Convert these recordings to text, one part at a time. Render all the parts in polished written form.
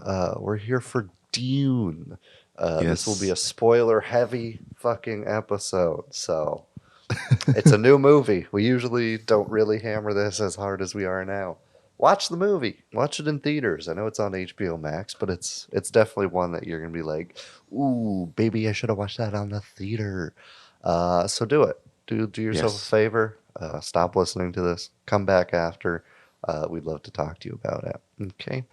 We're here for Dune. This will be a Yes. spoiler-heavy fucking episode, so it's a new movie. We usually don't really hammer this as hard as we are now. Watch the movie. Watch it in theaters. I know it's on HBO Max, but it's definitely one that you're gonna be like, "Ooh, baby, I should have watched that on the theater." So do it. Do yourself a Yes. favor. Stop listening to this. Come back after. We'd love to talk to you about it. Okay.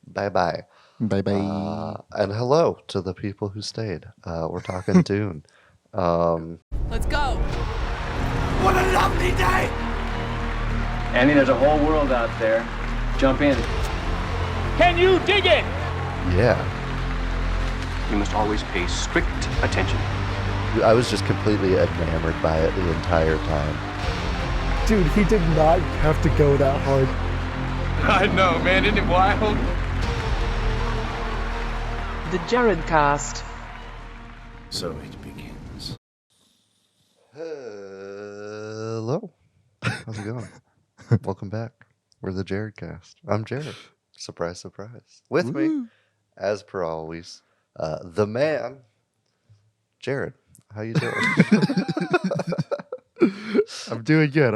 Bye bye. Bye bye. And hello to the people who stayed. We're talking Dune. Um, Let's go. What a lovely day! Andy, there's a whole world out there. Jump in. Can you dig it? yeah. You must always pay strict attention. I was just completely enamored by it the entire time. Dude, he did not have to go that hard. I know, man. Isn't it wild? The Jared Cast. So it begins. Hello. How's it going? Welcome back. We're the Jared Cast. I'm Jared. Surprise, surprise. With me, as per always, the man, Jared. How you doing? I'm doing good.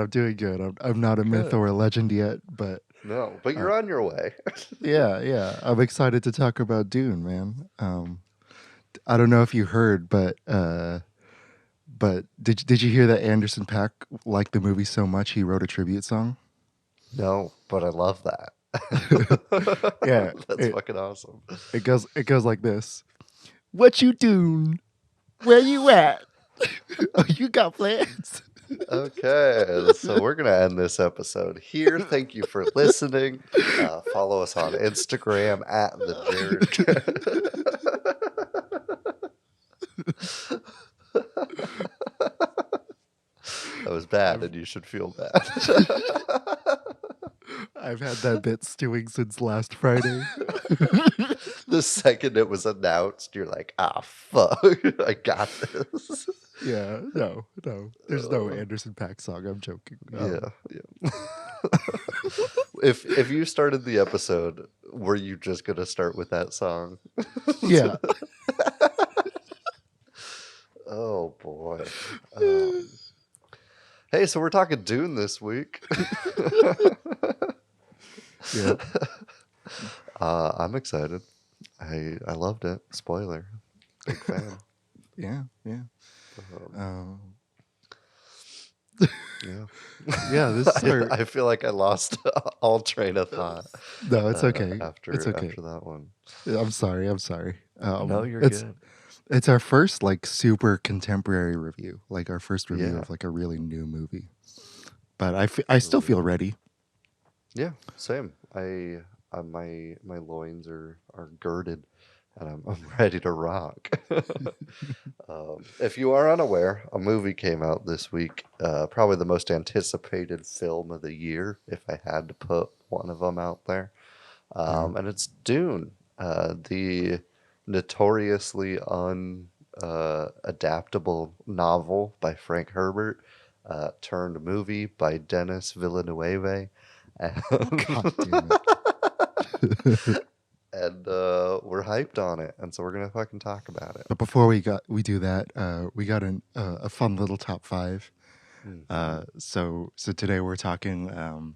I'm not a myth or a legend yet, but No, but you're on your way. yeah. I'm excited to talk about Dune, man. I don't know if you heard, but did you hear that Anderson .Paak liked the movie so much he wrote a tribute song? No, but I love that. Yeah, That's fucking awesome. It goes like this. What you doing? Where you at? Oh, you got plans? Okay, so we're going to end this episode here. Thank you for listening. Follow us on Instagram at the Jared. That was bad, and you should feel bad. I've had that bit stewing since last Friday. The second it was announced, you're like, ah, fuck, I got this. Yeah, no. There's no Anderson .Paak song. I'm joking. Yeah. If you started the episode, were you just gonna start with that song? Yeah. Oh boy. Hey, so we're talking Dune this week. Yeah. I'm excited. I loved it. Spoiler. Big fan. Yeah. Yeah. This is our... I feel like I lost all train of thought. No, it's okay. After that one. I'm sorry. No, you're it's, good. It's our first super contemporary review, like our first review Yeah. of a really new movie. But I still feel ready. Yeah, same. My loins are girded, and I'm ready to rock. If you are unaware, a movie came out this week. Probably the most anticipated film of the year, if I had to put one of them out there. And it's Dune, the notoriously unadaptable novel by Frank Herbert, turned movie by Denis Villeneuve. God damn it. And we're hyped on it, and so we're gonna fucking talk about it. But before we do that, we got a fun little top 5. So today we're talking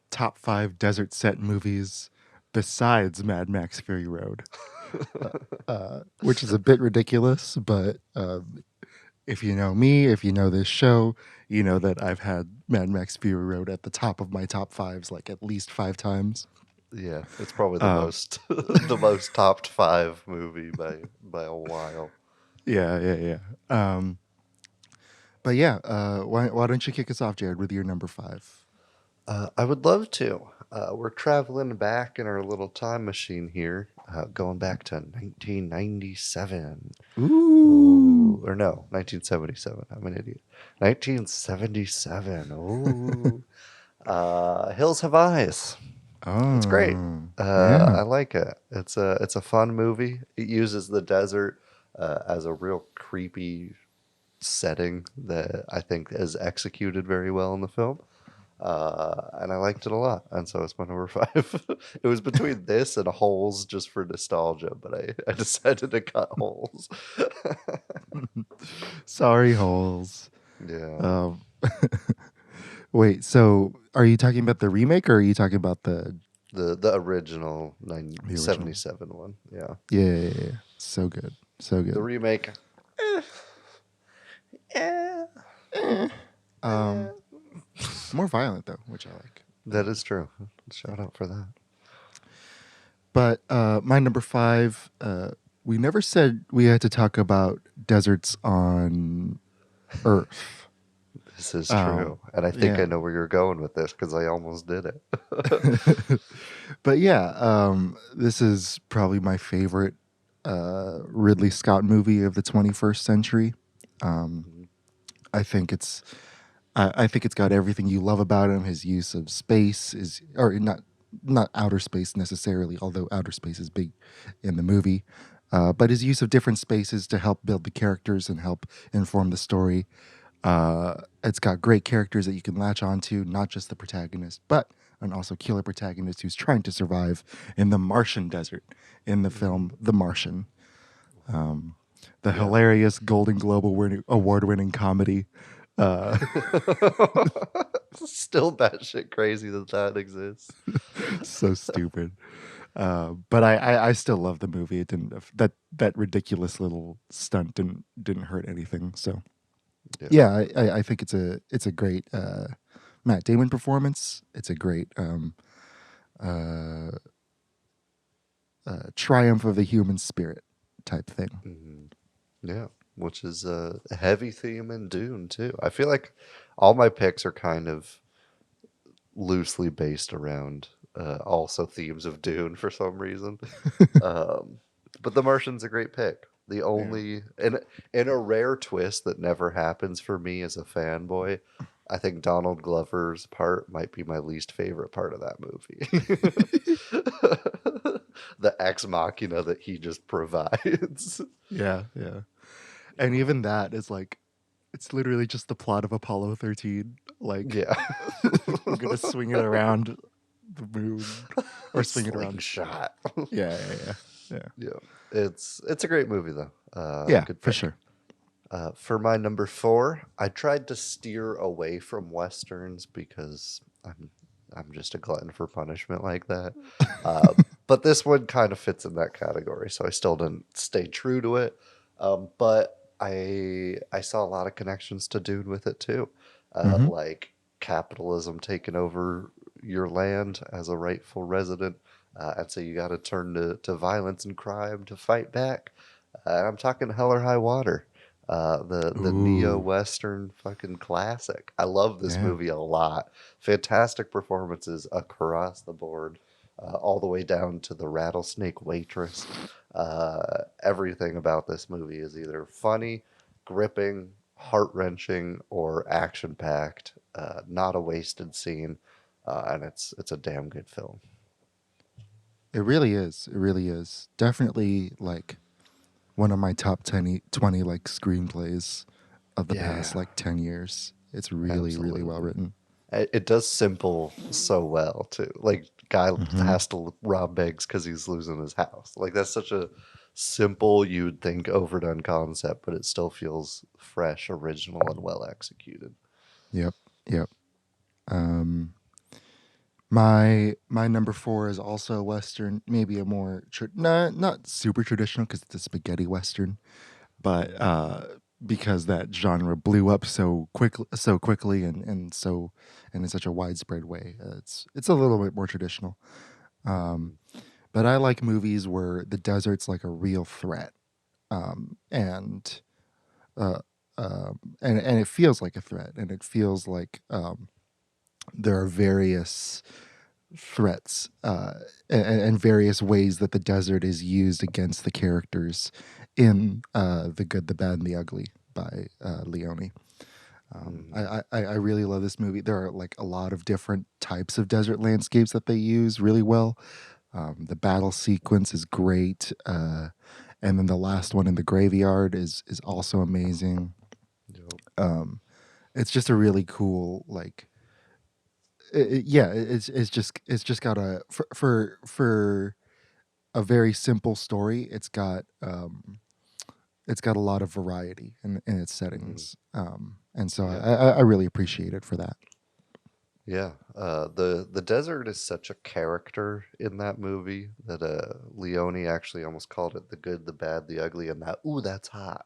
top 5 desert set movies besides Mad Max Fury Road, which is a bit ridiculous. But if you know me, if you know this show, you know that I've had Mad Max Fury Road at the top of my top 5s at least 5 times. Yeah, it's probably the most the most topped 5 movie by a while. Yeah. But yeah, why don't you kick us off, Jared, with your number 5? I would love to. We're traveling back in our little time machine here, going back to 1997. Ooh. Or no, 1977. I'm an idiot. 1977. Ooh. Hills Have Eyes. Oh, It's great. yeah. I like it. It's a fun movie. It uses the desert as a real creepy setting that I think is executed very well in the film. and I liked it a lot, and so it's my number 5. It was between this and Holes just for nostalgia, but I decided to cut Holes. Sorry, holes. Yeah, Um, wait, so are you talking about the remake or are you talking about the original the original? 1977 one. Yeah, Yeah. So good. So the good. remake. Um, more violent though, which I like. That is true. Shout out for that. But my number 5, we never said we had to talk about deserts on Earth. This is true, and I think I Yeah. know where you're going with this because I almost did it. But yeah, this is probably my favorite Ridley Scott movie of the 21st century. I think it's I think it's got everything you love about him. His use of space is, or not outer space necessarily, although outer space is big in the movie. But his use of different spaces to help build the characters and help inform the story. It's got great characters that you can latch onto, not just the protagonist, but an also killer protagonist who's trying to survive in the Martian desert in the film The Martian. The hilarious Golden Globe award-winning comedy. Still batshit crazy that exists. So stupid. But I still love the movie. It didn't that ridiculous little stunt didn't hurt anything. So yeah, I think it's a great Matt Damon performance. It's a great triumph of the human spirit type thing. Yeah, which is a heavy theme in Dune too. I feel like all my picks are kind of loosely based around also themes of Dune for some reason. But The Martian's a great pick. The only in a rare twist that never happens for me as a fanboy, I think Donald Glover's part might be my least favorite part of that movie. The ex machina that he just provides. Yeah. And even that is like, it's literally just the plot of Apollo 13. Like, Yeah. I'm gonna swing it around the moon or swing it around. Shot. Yeah. Yeah. It's a great movie though. Yeah, Good for pick. sure. For my number 4, I tried to steer away from westerns because I'm just a glutton for punishment like that. But this one kind of fits in that category, so I still didn't stay true to it. But I saw a lot of connections to Dune with it too, like capitalism taking over your land as a rightful resident, and so you got to turn to violence and crime to fight back. And I'm talking Hell or High Water, the neo western fucking classic. I love this movie a lot. Fantastic performances across the board, all the way down to the rattlesnake waitress. Everything about this movie is either funny, gripping, heart wrenching, or action packed. Not a wasted scene, and it's a damn good film. It really is. It really is. Definitely like one of my top 20 like screenplays of the past like 10 years. It's really, really well written. It does simple so well too. Like guy has to rob banks because he's losing his house. Like that's such a simple, you'd think overdone concept, but it still feels fresh, original, and well executed. Yep. My number 4 is also a western, maybe a more not super traditional because it's a spaghetti western, but because that genre blew up so quickly and in such a widespread way, it's a little bit more traditional. But I like movies where the desert's like a real threat, and it feels like a threat, and it feels like there are various threats and various ways that the desert is used against the characters in The Good, the Bad, and the Ugly by Leone. I really love this movie. There are like a lot of different types of desert landscapes that they use really well. The battle sequence is great, and then the last one in the graveyard is also amazing. It's just a really cool like it's just got a for a very simple story. It's got a lot of variety in its settings, and so I really appreciate it for that. Yeah, the desert is such a character in that movie that Leone actually almost called it the good, the bad, the ugly, and that. Ooh, that's hot.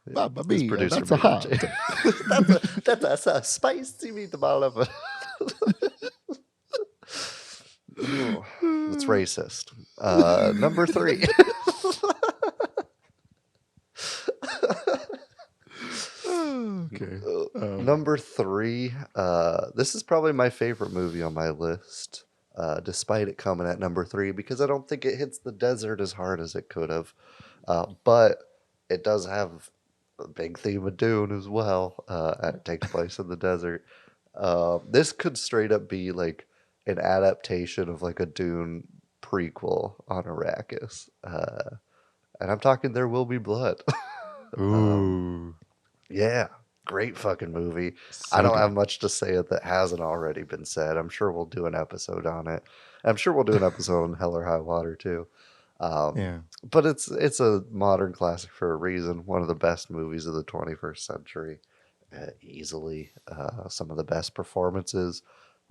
Mamma His mia, producer that's a made hot. it. that's a spicy meatball of a. Ooh, that's racist. Number 3. Okay. Number 3. This is probably my favorite movie on my list, despite it coming at number 3, because I don't think it hits the desert as hard as it could have. But it does have a big theme of Dune as well. It takes place in the desert. This could straight up be like an adaptation of like a Dune prequel on Arrakis. And I'm talking There Will Be Blood. Ooh. Yeah, great fucking movie. I So don't have good. much to say that hasn't already been said. I'm sure we'll do an episode on it. I'm sure we'll do an episode on Hell or High Water too. Yeah. But it's a modern classic for a reason. One of the best movies of the 21st century, easily. Some of the best performances,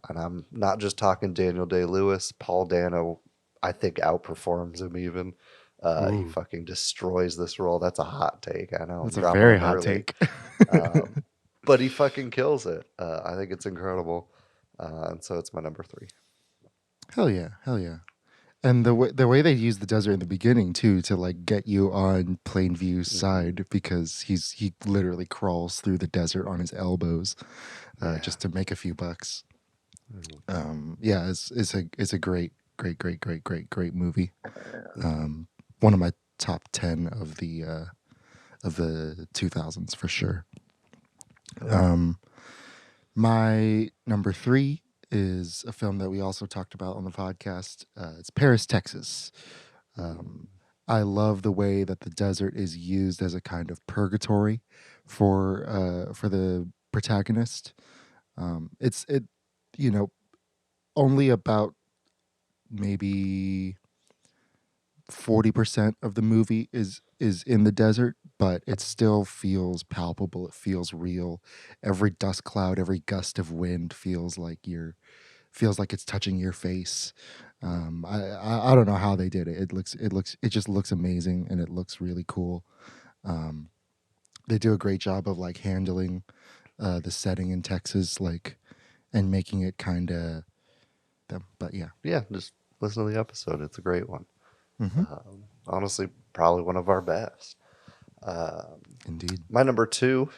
and I'm not just talking Daniel Day-Lewis. Paul Dano, I think, outperforms him even. He Ooh. fucking destroys this role. That's a hot take. I know. I'm That's a dropping very them hot early. take. But he fucking kills it. I think it's incredible. And so it's my number 3. Hell yeah. Hell yeah. And the way they use the desert in the beginning too to like get you on Plainview's side, because he literally crawls through the desert on his elbows just to make a few bucks. Yeah, it's a great movie. One of my top 10 of the 2000s for sure. My number 3 is a film that we also talked about on the podcast. It's Paris, Texas. I love the way that the desert is used as a kind of purgatory for the protagonist. It's you know only about maybe 40% of the movie is in the desert, but it still feels palpable. It feels real. Every dust cloud, every gust of wind feels like it's touching your face. I don't know how they did it. It just looks amazing, and it looks really cool. They do a great job of like handling the setting in Texas, like, and making it kind of them. But yeah, Yeah, just listen to the episode. It's a great one. Honestly, probably one of our best. indeed. My number 2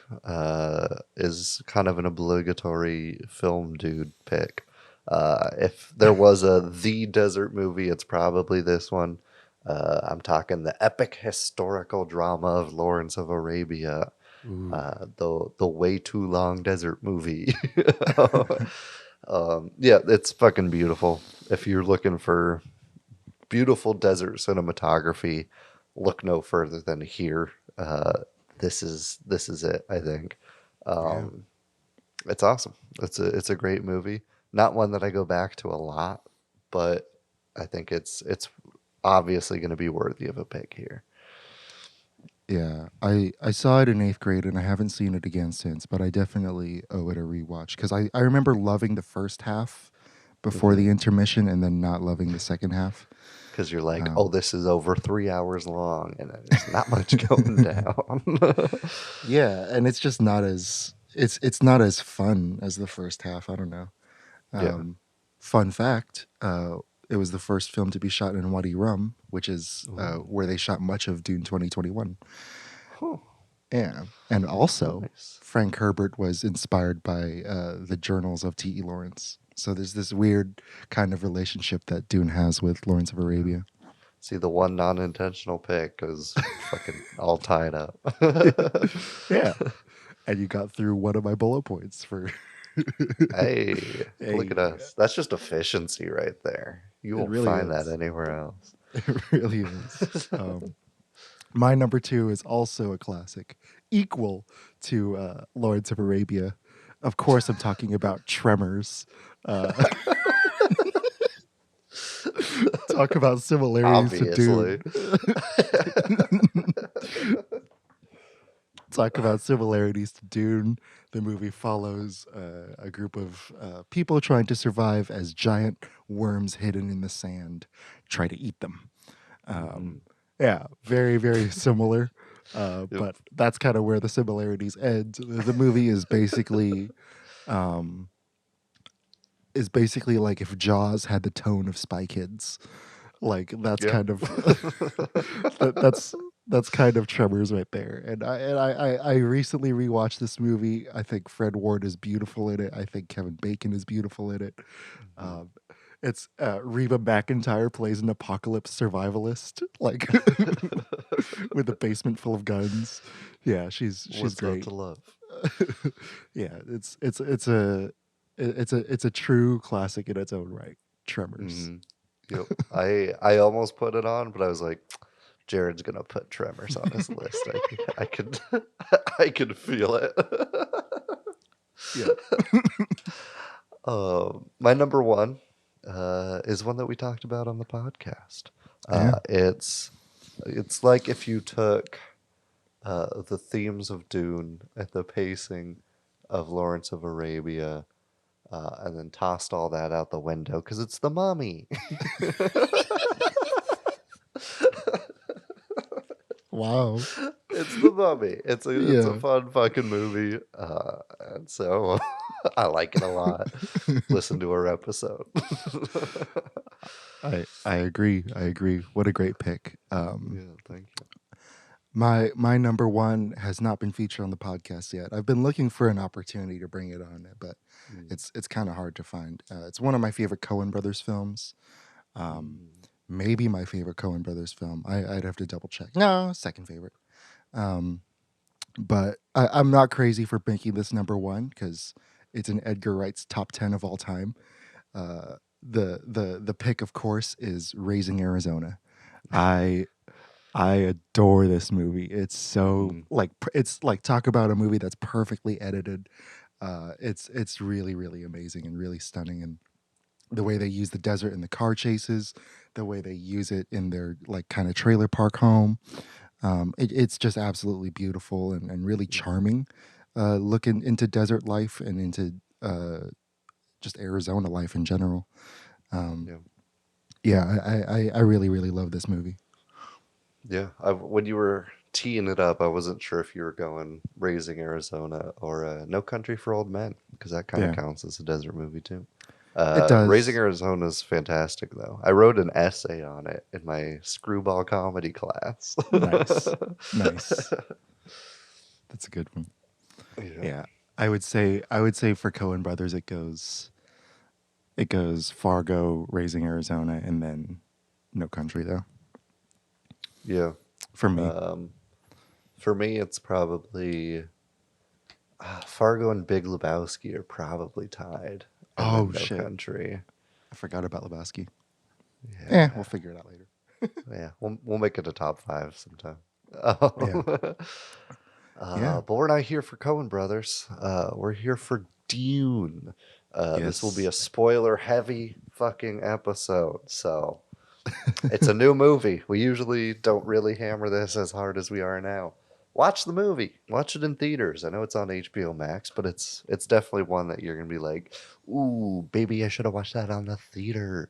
is kind of an obligatory film dude pick. If there was the desert movie, it's probably this one. I'm talking the epic historical drama of Lawrence of Arabia, the way too long desert movie. Yeah, it's fucking beautiful. If you're looking for beautiful desert cinematography, look no further than here. This is it, I think. It's awesome. It's a great movie. Not one that I go back to a lot, but I think it's obviously going to be worthy of a pick here. Yeah, I saw it in 8th grade, and I haven't seen it again since, but I definitely owe it a rewatch, because I remember loving the first half before the intermission, and then not loving the second half. Because you're like, oh, this is over 3 hours long, and there's not much going down. Yeah, and it's just not as it's not as fun as the first half. I don't know. Yeah. Fun fact: it was the first film to be shot in Wadi Rum, which is where they shot much of Dune 2021. Huh. Yeah, and also Nice. Frank Herbert was inspired by the journals of T.E. Lawrence. So there's this weird kind of relationship that Dune has with Lawrence of Arabia. See, the one non-intentional pick is fucking all tied up. Yeah, and you got through one of my bullet points for. Hey, look Hey. at us. That's just efficiency right there. You It won't really find is. that anywhere else. It really is. My number 2 is also a classic, equal to Lawrence of Arabia. Of course, I'm talking about Tremors. Uh, talk about similarities to Obviously. Dune. Talk about similarities to Dune. The movie follows a group of people trying to survive as giant worms hidden in the sand try to eat them. Yeah, very, very similar. Yep. But that's kind of where the similarities end. The movie um, is basically like if Jaws had the tone of Spy Kids. Like that's Yeah. kind of that's kind of Tremors right there. And I recently rewatched this movie. I think Fred Ward is beautiful in it. I think Kevin Bacon is beautiful in it. Um, it's Reba McEntire plays an apocalypse survivalist, like with a basement full of guns. Yeah, she's What's not great. to love? Yeah, it's a true classic in its own right. Tremors. Yep. I almost put it on, but I was like, Jared's gonna put Tremors on his list. I could I could feel it. Yeah. My number one is one that we talked about on the podcast. Yeah. It's like if you took the themes of Dune and the pacing of Lawrence of Arabia, and then tossed all that out the window because it's the Mummy. Wow. It's the Mummy. It's a Yeah. fun fucking movie, and so I like it a lot. Listen to our episode. I agree. I agree. What a great pick. Yeah, thank you. My number one has not been featured on the podcast yet. I've been looking for an opportunity to bring it on, but it's kind of hard to find. It's one of my favorite Coen Brothers films. Maybe my favorite Coen Brothers film. I'd have to double check. No, second favorite. But I'm not crazy for making this number one because it's in Edgar Wright's top 10 of all time. The pick, of course, is Raising Arizona. I adore this movie. It's so it's like talk about a movie that's perfectly edited. It's really, really amazing and really stunning. And the way they use the desert in the car chases, the way they use it in their like kind of trailer park home. It's just absolutely beautiful and really charming. Looking into desert life and into just Arizona life in general. Yeah, I really, really love this movie. Yeah, when you were teeing it up, I wasn't sure if you were going Raising Arizona or No Country for Old Men, because that kind of counts as a desert movie too. It does. Raising Arizona is fantastic, though. I wrote an essay on it in my screwball comedy class. Nice. That's a good one. Yeah. I would say for Coen Brothers it goes Fargo, Raising Arizona, and then No Country though. Yeah. For me. For me, it's probably Fargo and Big Lebowski are probably tied. And Oh, then No shit. Country. I forgot about Lebowski. Yeah. We'll figure it out later. Yeah, we'll make it a top 5 sometime. But we're not here for Coen Brothers. We're here for Dune. This will be a spoiler-heavy fucking episode. So it's a new movie. We usually don't really hammer this as hard as we are now. Watch the movie. Watch it in theaters. I know it's on HBO Max, but it's definitely one that you're gonna be like, "Ooh, baby, I should have watched that on the theater."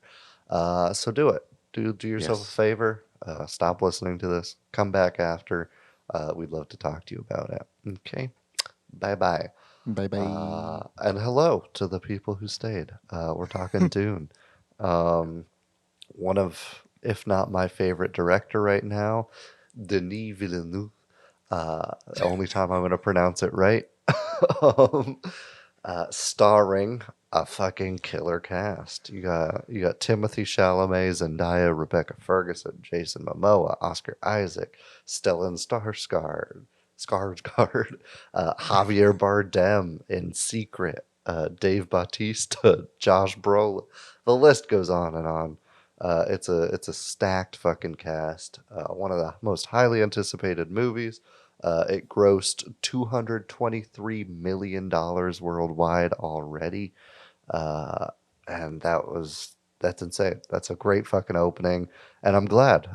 So do it. Do yourself a favor. Stop listening to this. Come back after. We'd love to talk to you about it. Okay. Bye-bye. Bye-bye. And hello to the people who stayed. We're talking Dune. One of, if not my favorite director right now, Denis Villeneuve. The only time I'm going to pronounce it right. Starring a fucking killer cast. You got Timothy Chalamet, Zendaya, Rebecca Ferguson, Jason Momoa, Oscar Isaac, Stellan Skarsgård, Javier Bardem in Secret, Dave Bautista, Josh Brolin. The list goes on and on. It's a stacked fucking cast. One of the most highly anticipated movies It grossed $223 million worldwide already. Uh, and that's insane. That's a great fucking opening. And I'm glad.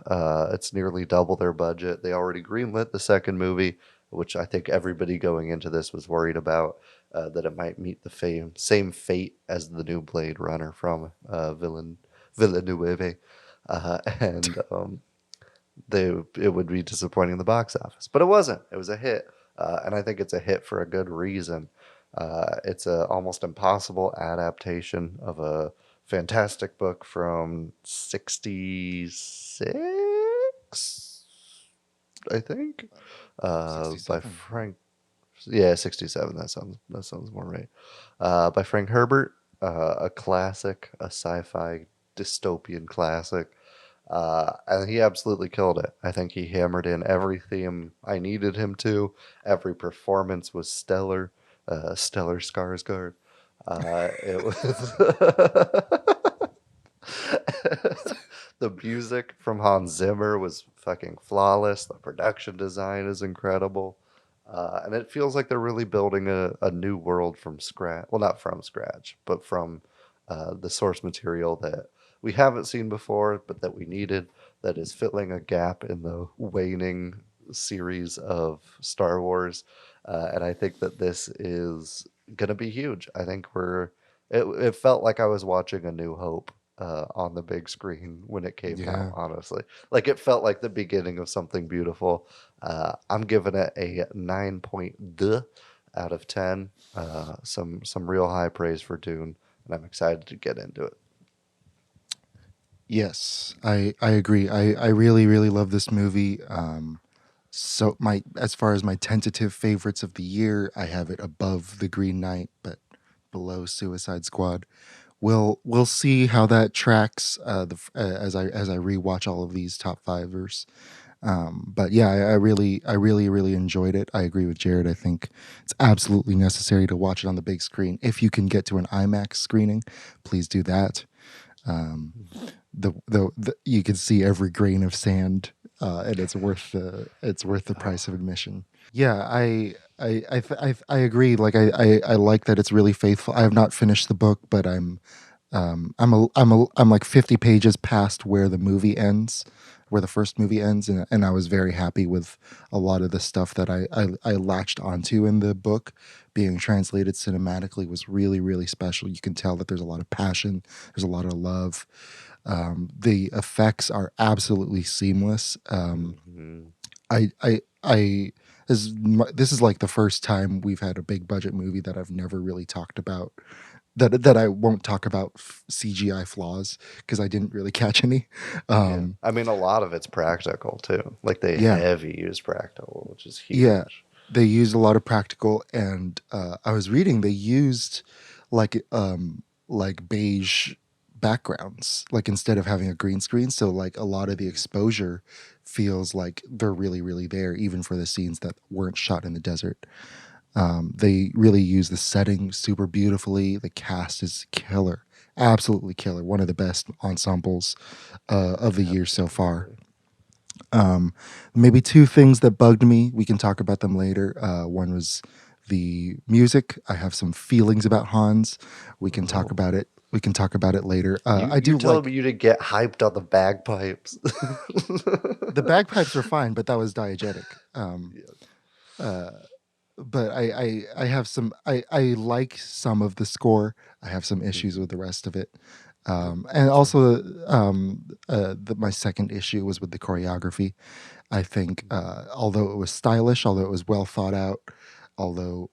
It's nearly double their budget. They already greenlit the second movie, which I think everybody going into this was worried about, that it might meet the same fate as the new Blade Runner from Villeneuve. And it would be disappointing in the box office. But it wasn't. It was a hit. And I think it's a hit for a good reason. It's a almost impossible adaptation of a fantastic book from 66, I think, by Frank. Yeah, 67. That sounds more right. By Frank Herbert, a classic, a sci-fi dystopian classic. And he absolutely killed it. I think he hammered in every theme I needed him to. Every performance was stellar. Stellar Skarsgård. It was the music from Hans Zimmer was fucking flawless. The production design is incredible. And it feels like they're really building a new world from scratch. Well, not from scratch, but from the source material that we haven't seen before, but that we needed, that is filling a gap in the waning series of Star Wars. And I think that this is going to be huge. I think it felt like I was watching A New Hope on the big screen when it came out, honestly. Like it felt like the beginning of something beautiful. I'm giving it a 9.2 out of 10. Some real high praise for Dune, and I'm excited to get into it. Yes, I agree. I really, really love this movie. So as far as my tentative favorites of the year, I have it above The Green Knight, but below Suicide Squad. We'll see how that tracks as I rewatch all of these top fivers. But yeah, I really enjoyed it. I agree with Jared. I think it's absolutely necessary to watch it on the big screen. If you can get to an IMAX screening, please do that. You can see every grain of sand, and it's worth the price of admission. Yeah, I agree. Like I like that it's really faithful. I have not finished the book, but I'm like 50 pages past where the movie ends, where the first movie ends, and I was very happy with a lot of the stuff that I latched onto in the book. Being translated cinematically was really, really special. You can tell that there's a lot of passion, there's a lot of love. The effects are absolutely seamless. This is like the first time we've had a big budget movie that I've never really talked about. That I won't talk about CGI flaws because I didn't really catch any. Yeah. I mean, a lot of it's practical too. Like they heavy use practical, which is huge. Yeah, they used a lot of practical, and I was reading they used like beige backgrounds, like instead of having a green screen. So like a lot of the exposure feels like they're really, really there, even for the scenes that weren't shot in the desert. They really use the setting super beautifully. The cast is killer, absolutely killer. One of the best ensembles of the year so far. Maybe two things that bugged me. We can talk about them later. One was the music. I have some feelings about Hans. We can talk about it. We can talk about it later. You told me you to get hyped on the bagpipes. The bagpipes were fine, but that was diegetic. But I have some. I like some of the score. I have some issues with the rest of it. And also, my second issue was with the choreography. I think, although it was stylish, although it was well thought out, although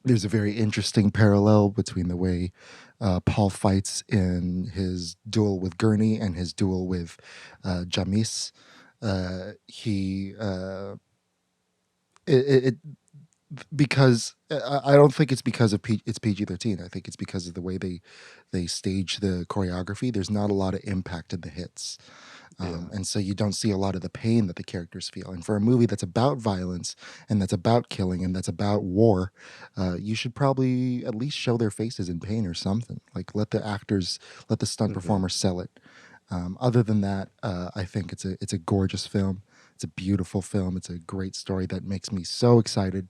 there's a very interesting parallel between the way Paul fights in his duel with Gurney and his duel with Jamis. Because I don't think it's because of it's PG-13. I think it's because of the way they stage the choreography. There's not a lot of impact in the hits. And so you don't see a lot of the pain that the characters feel. And for a movie that's about violence and that's about killing and that's about war, you should probably at least show their faces in pain or something. Like let the stunt performers sell it. Other than that, I think it's a gorgeous film. It's a beautiful film. It's a great story that makes me so excited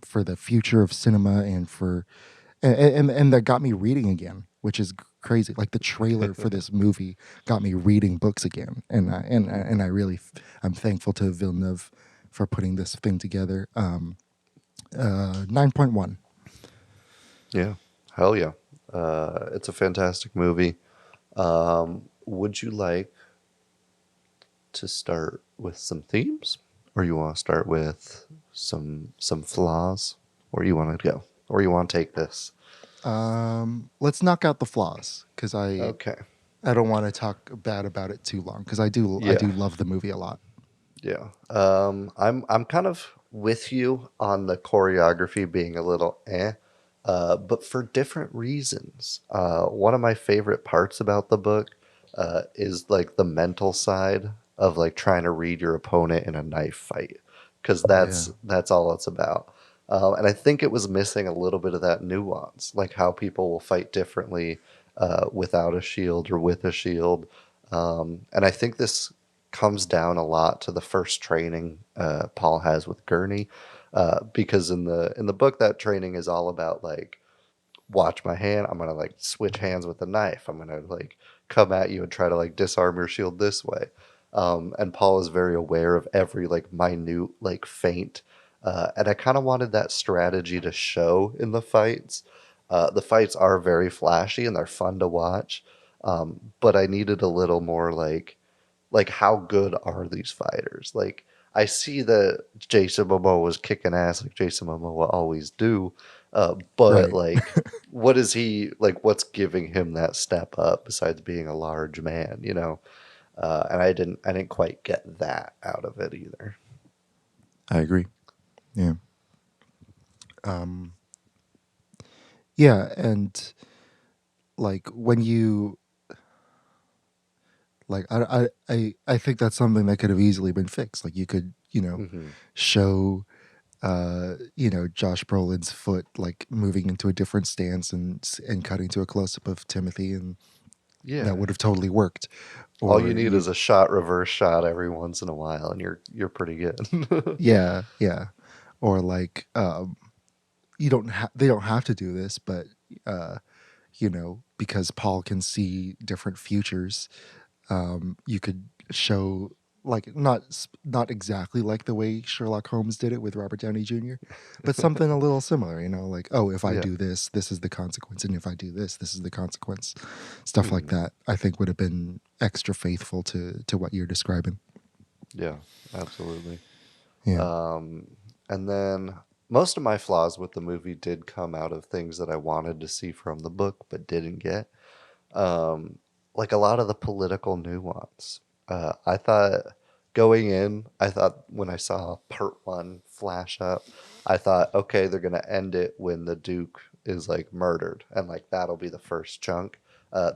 for the future of cinema and and that got me reading again, which is crazy. Like the trailer for this movie got me reading books again, and I really I'm thankful to Villeneuve for putting this thing together. 9.1. Yeah, hell yeah. It's a fantastic movie. Would you like to start with some themes, or you want to start with some flaws, or you want to go, or you want to take this? Let's knock out the flaws because Okay. I don't want to talk bad about it too long because I do Yeah. love the movie a lot. Yeah. I'm kind of with you on the choreography being a little but for different reasons. One of my favorite parts about the book is like the mental side of like trying to read your opponent in a knife fight, because that's all it's about. And I think it was missing a little bit of that nuance, like how people will fight differently without a shield or with a shield. And I think this comes down a lot to the first training Paul has with Gurney, because in the book that training is all about like, watch my hand, I'm gonna like switch hands with the knife, I'm gonna like come at you and try to like disarm your shield this way. And Paul is very aware of every like minute like feint, and I kind of wanted that strategy to show in the fights. The fights are very flashy and they're fun to watch, but I needed a little more like how good are these fighters? Like I see that Jason Momoa was kicking ass like Jason Momoa always do, but Right. like what is he like? What's giving him that step up besides being a large man? You know, and I didn't quite get that out of it either. I agree. Yeah. Yeah, and like when you like I think that's something that could have easily been fixed. Like you could, Hmm. show Josh Brolin's foot like moving into a different stance and cutting to a close up of Timothy, and Yeah, that would have totally worked. all Or you need is a reverse shot every once in a while, and you're pretty good. yeah, yeah. Or like they don't have to do this, but uh because Paul can see different futures, you could show like not exactly like the way Sherlock Holmes did it with Robert Downey Jr., but something a little similar, like, oh, if I Yeah. do this, this is the consequence, and if I do this, this is the consequence. Stuff like Mhm. that, I think would have been extra faithful to what you're describing. Yeah, absolutely. Yeah. And then most of my flaws with the movie did come out of things that I wanted to see from the book but didn't get. Um, like a lot of the political nuance. I thought going in, I thought when I saw part one flash up, I thought, okay, they're gonna end it when the Duke is like murdered, and like that'll be the first chunk.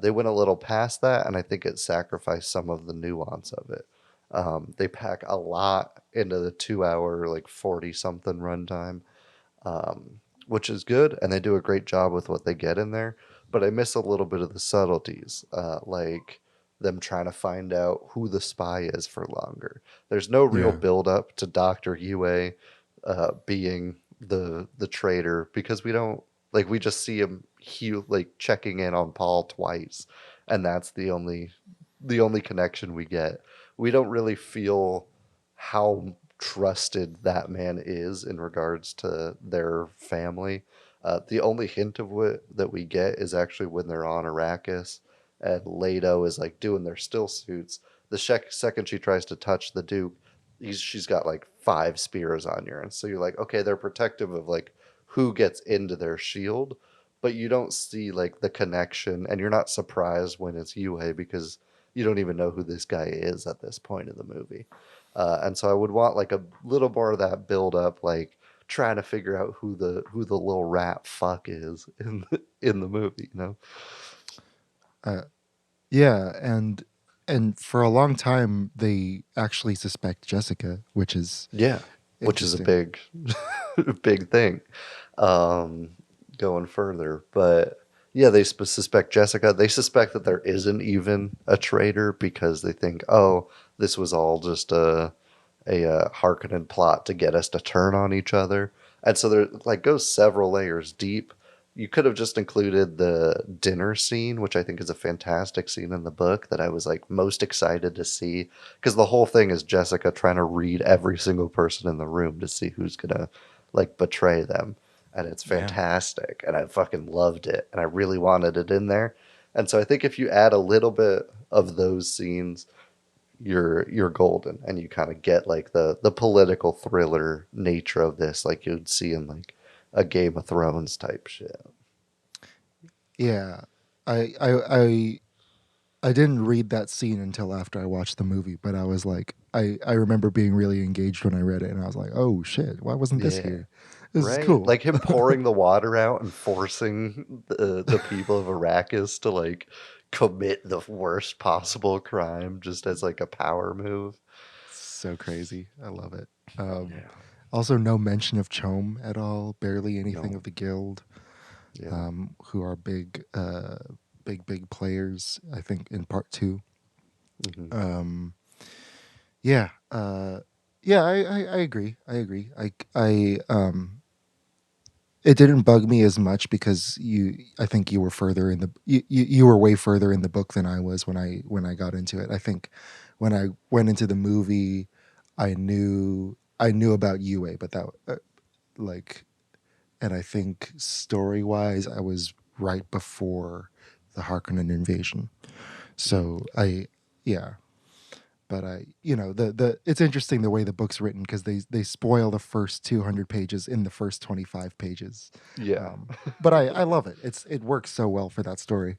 They went a little past that, and I think it sacrificed some of the nuance of it. They pack a lot into the 2 hour, like 40 something runtime, which is good, and they do a great job with what they get in there. But I miss a little bit of the subtleties, like them trying to find out who the spy is for longer. There's no real Yeah. build up to Doctor Yue being the traitor, because we don't like we just see him like checking in on Paul twice, and that's the only connection we get. We don't really feel how trusted that man is in regards to their family. The only hint of what that we get is actually when they're on Arrakis and Leto is like doing their still suits. The second she tries to touch the Duke, she's got like 5 spears on her, and so you're like, okay, they're protective of like who gets into their shield, but you don't see like the connection, and you're not surprised when it's Yue because you don't even know who this guy is at this point in the movie. And so I would want like a little more of that build up, like trying to figure out who the little rat fuck is in the movie, you know? Yeah, and for a long time they actually suspect Jessica, which is Yeah, which is a interesting. big big thing. Um, going further, but yeah, they suspect Jessica. They suspect that there isn't even a traitor because they think, oh, this was all just a Harkonnen plot to get us to turn on each other, and so there like goes several layers deep. You could have just included the dinner scene, which I think is a fantastic scene in the book that I was like most excited to see, because the whole thing is Jessica trying to read every single person in the room to see who's gonna like betray them, and it's Yeah. fantastic, and I fucking loved it, and I really wanted it in there. And so I think if you add a little bit of those scenes, you're golden, and you kind of get like the political thriller nature of this, like you'd see in like a Game of Thrones type shit. Yeah. I didn't read that scene until after I watched the movie, but I was like, I remember being really engaged when I read it, and I was like, oh shit, why wasn't this Yeah. here? This is Right? cool. Like him pouring the water out and forcing the people of Arrakis to like commit the worst possible crime just as like a power move. So crazy. I love it. Yeah. Also, no mention of Chom at all. Barely anything No. of the guild, Yeah. who are big players. I think in part two. Hmm. Yeah. Yeah. I agree. I agree. It didn't bug me as much because I think you were further in the you were way further in the book than I was when I got into it. I think when I went into the movie, I knew about UA, but that like, and I think story wise, I was right before the Harkonnen invasion. So yeah, but the it's interesting the way the book's written because they spoil the first 200 pages in the first 25 pages. Yeah. But I love it. It works so well for that story,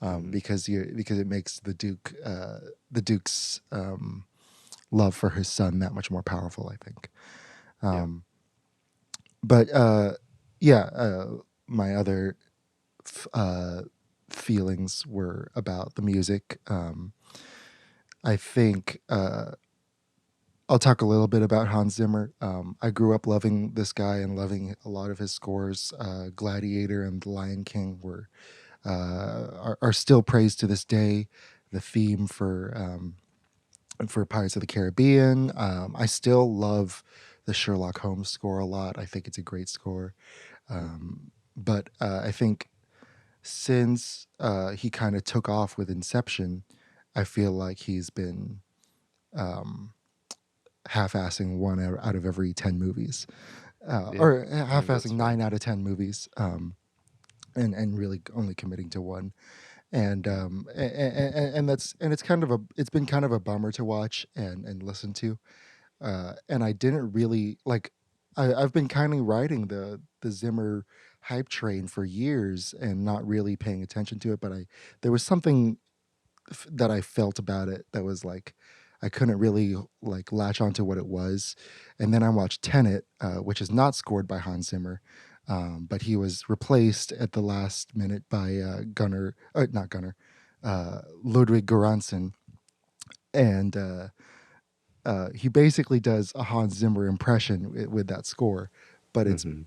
Mhm. because it makes the Duke's love for his son that much more powerful, I think. Yeah. But yeah, my other feelings were about the music. I think I'll talk a little bit about Hans Zimmer. I grew up loving this guy and loving a lot of his scores. Gladiator and The Lion King are still praised to this day. The theme for Pirates of the Caribbean. I still love the Sherlock Holmes score a lot. I think it's a great score. But I think since he kind of took off with Inception, I feel like he's been half-assing one out of every 10 movies, Yeah. or I think that's half-assing fair. 9 out of 10 movies, and really only committing to one. And it's been kind of a bummer to watch and listen to. And I didn't really like. I've been kind of riding the Zimmer hype train for years and not really paying attention to it. But there was something that I felt about it that was like I couldn't really like latch onto what it was. And then I watched Tenet, which is not scored by Hans Zimmer, but he was replaced at the last minute by not Gunnar, Ludwig Göransson, and he basically does a Hans Zimmer impression with that score, but Hmm.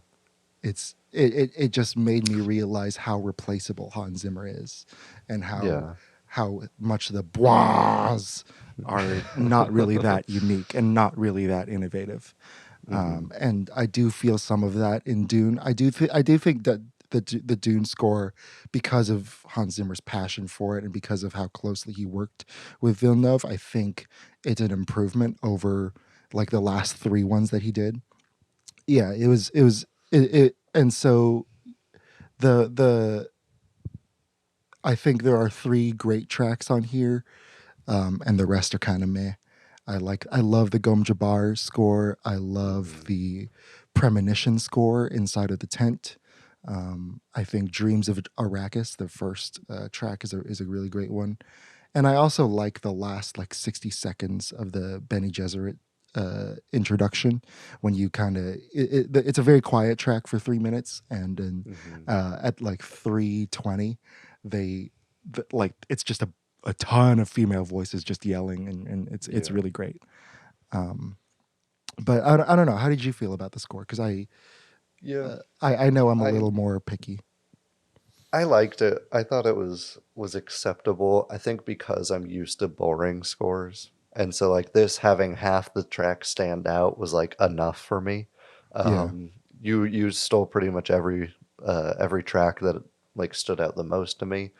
it just made me realize how replaceable Hans Zimmer is, and Yeah. how much the bois are not really that unique and not really that innovative. Hmm. And I do feel some of that in Dune. I do think that the Dune score, because of Hans Zimmer's passion for it and because of how closely he worked with Villeneuve, I think it's an improvement over like the last three ones that he did. Yeah, and so the I think there are three great tracks on here, and the rest are kind of meh. I love the Gom Jabbar score. I love Hmm. the Premonition score inside of the tent. I think Dreams of Arrakis, the first track, is a really great one, and I also like the last like 60 seconds of the Benny Gesserit introduction when you kind of it's a very quiet track for 3 minutes, and then Hmm. at like 3:20 they like it's just a ton of female voices just yelling, and it's Yeah. really great. Um, but I don't know. How did you feel about the score? Because Yeah. I know I'm a I little more picky. I liked it. I thought it was acceptable. I think because I'm used to boring scores, And so like this having half the track stand out was like enough for me. Yeah. You stole pretty much every track that like stood out the most to me,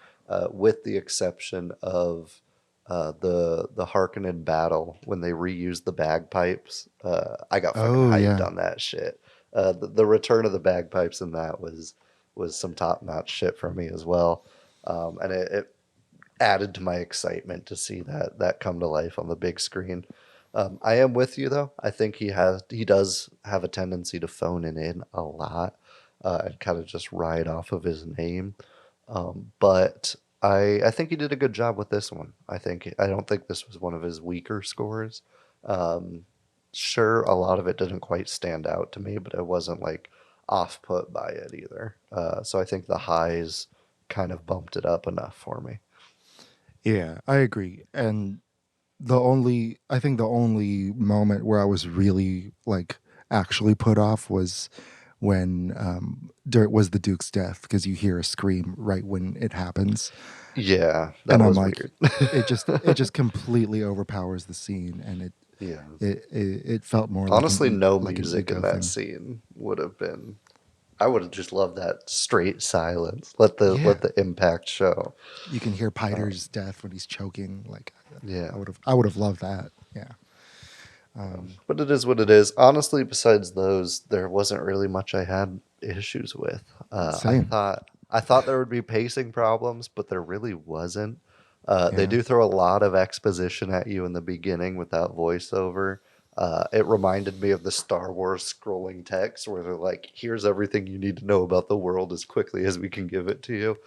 with the exception of the Harkin in battle when they reused the bagpipes. I got fucking Oh hyped yeah. on that shit. The return of the bagpipes in that was some top notch shit for me as well, and it added to my excitement to see that come to life on the big screen. I am with you though. I think he does have a tendency to phone it in a lot, and kind of just ride off of his name. But I think he did a good job with this one. I don't think this was one of his weaker scores. Um, sure, a lot of it didn't quite stand out to me, but I wasn't like off put by it either. So I think the highs kind of bumped it up enough for me. Yeah, I agree. And I think the only moment where I was really like actually put off was when was the Duke's death, because you hear a scream right when it happens, Yeah, that and I'm was like, weird. it just completely overpowers the scene, and Yeah. it felt more like Honestly, no like an music in ego that thing. scene would have been. I would have just loved that straight silence. Yeah, Let the impact show. you can hear Piter's death when he's choking. Like, Yeah. I would have loved that. Yeah. But it is what it is. Honestly, besides those, there wasn't really much I had issues with. Same. I thought there would be pacing problems, but there really wasn't. They Yeah. do throw a lot of exposition at you in the beginning without voiceover. It reminded me of the Star Wars scrolling text where they're like, "Here's everything you need to know about the world as quickly as we can give it to you."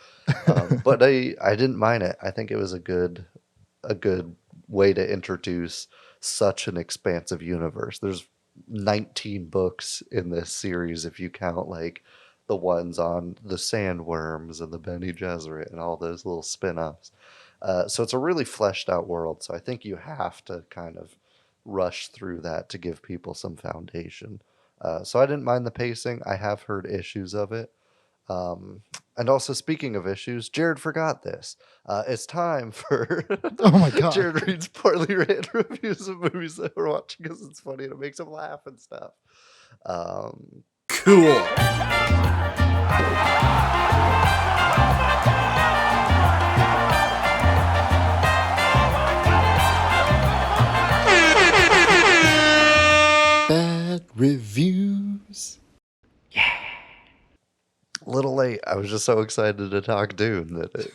But I didn't mind it. I think it was a good way to introduce such an expansive universe. There's 19 books in this series if you count like the ones on the sandworms and the Bene Gesserit and all those little spin-offs. So it's a really fleshed out world. So I think you have to kind of rush through that to give people some foundation. So I didn't mind the pacing. I have heard issues of it. Um, and also, speaking of issues, Jared forgot this. It's time for Oh my god. Jared reads poorly written reviews of movies that we're watching because it's funny and it makes him laugh and stuff. Cool. Bad reviews. A little late. I was just so excited to talk Dune that it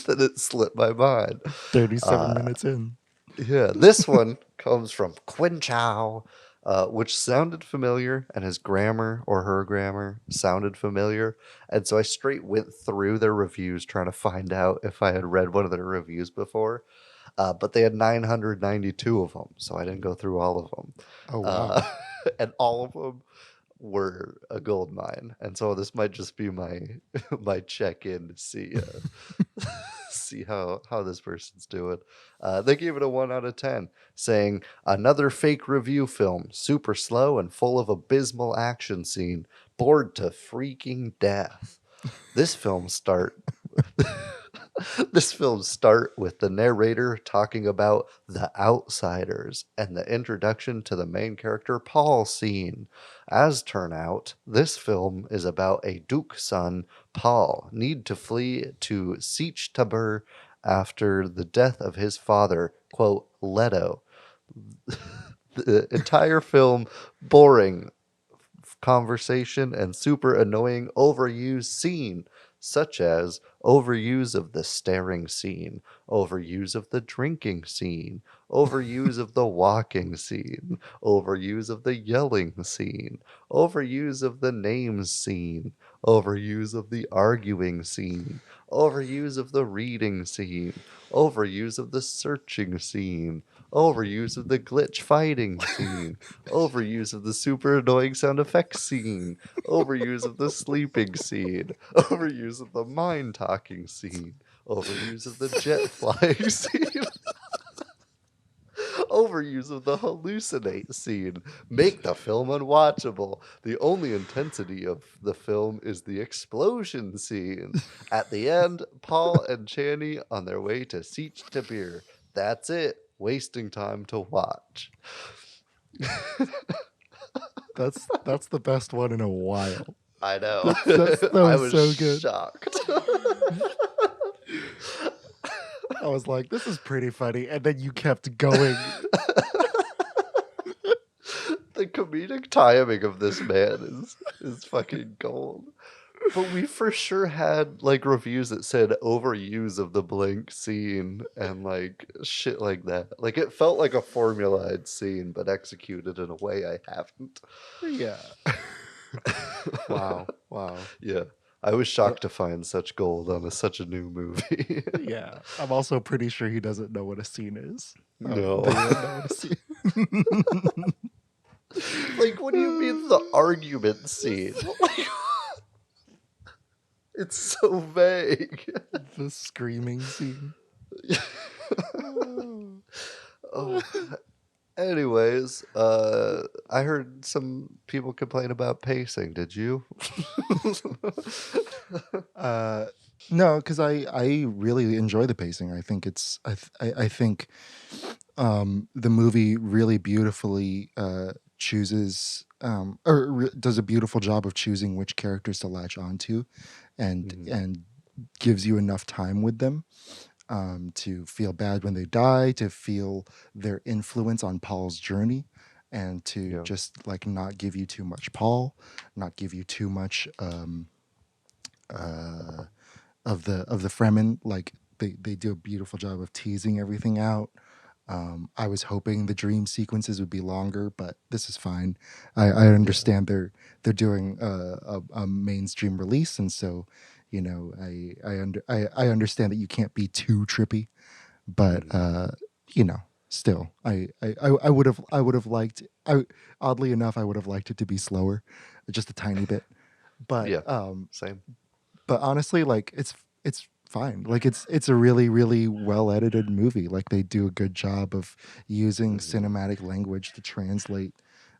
that it slipped my mind. 37 minutes in. Yeah, this one comes from Quinn Chow, which sounded familiar, and his grammar or her grammar sounded familiar. And so I straight went through their reviews trying to find out if I had read one of their reviews before. But they had 992 of them, so I didn't go through all of them. Oh wow. And all of them were a gold mine. And so this might just be my my check-in to see see how this person's doing. They gave it a 1 out of 10, saying another fake review film, super slow and full of abysmal action scene, bored to freaking death. This film start This film start with the narrator talking about the outsiders and the introduction to the main character Paul scene. As turn out, this film is about a Duke's son, Paul, need to flee to Siege Tabur after the death of his father, quote, Leto. The entire film boring conversation and super annoying overused scene, such as overuse of the staring scene, overuse of the drinking scene, overuse of the walking scene, overuse of the yelling scene, overuse of the names scene, overuse of the arguing scene, overuse of the reading scene, overuse of the searching scene, overuse of the glitch fighting scene, overuse of the super annoying sound effects scene, overuse of the sleeping scene, overuse of the mind talking scene, overuse of the jet flying scene, overuse of the hallucinate scene, make the film unwatchable. The only intensity of the film is the explosion scene. At the end, Paul and Channy on their way to Siege Tabir. That's it. wasting time to watch. That's the best one in a while. I know. That I was was so good. shocked. I was like, this is pretty funny, and then you kept going. The comedic timing of this man is fucking gold. But we for sure had like reviews that said overuse of the blink scene and like shit like that. Like it felt like a formulaic scene, but executed in a way I haven't. Yeah. Wow. Yeah. I was shocked to find such gold on such a new movie. Yeah. I'm also pretty sure he doesn't know what a scene is. No. They don't know what a scene. Like, what do you mean the argument scene? Like, it's so vague. The screaming scene. Oh. Anyways, I heard some people complain about pacing. Did you? No, because I really enjoy the pacing. I think I think the movie really beautifully chooses does a beautiful job of choosing which characters to latch onto, and gives you enough time with them to feel bad when they die, to feel their influence on Paul's journey, and to just like not give you too much Paul, not give you too much of the Fremen. Like they do a beautiful job of teasing everything out. I was hoping the dream sequences would be longer, but this is fine. I understand they're doing a mainstream release, and so I understand that you can't be too trippy, but still I would have liked. Oddly enough, I would have liked it to be slower, just a tiny bit. But same. But honestly, like it's fine. Like it's a really, really well edited movie. Like they do a good job of using cinematic language to translate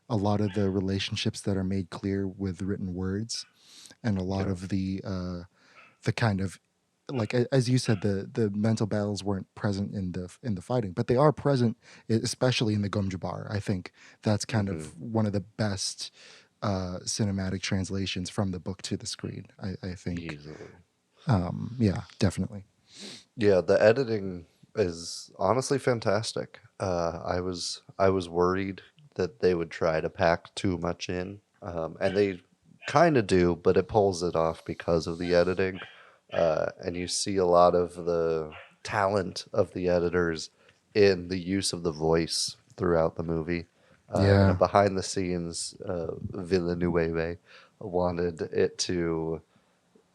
a lot of the relationships that are made clear with written words, and a lot of the kind of, like as you said, the mental battles weren't present in the fighting, but they are present, especially in the Gom Jabbar. I think that's kind of one of the best cinematic translations from the book to the screen. I think Easily. Yeah, definitely. Yeah, the editing is honestly fantastic. I was worried that they would try to pack too much in, and they kind of do, but it pulls it off because of the editing. And you see a lot of the talent of the editors in the use of the voice throughout the movie. And behind the scenes, Villeneuve wanted it to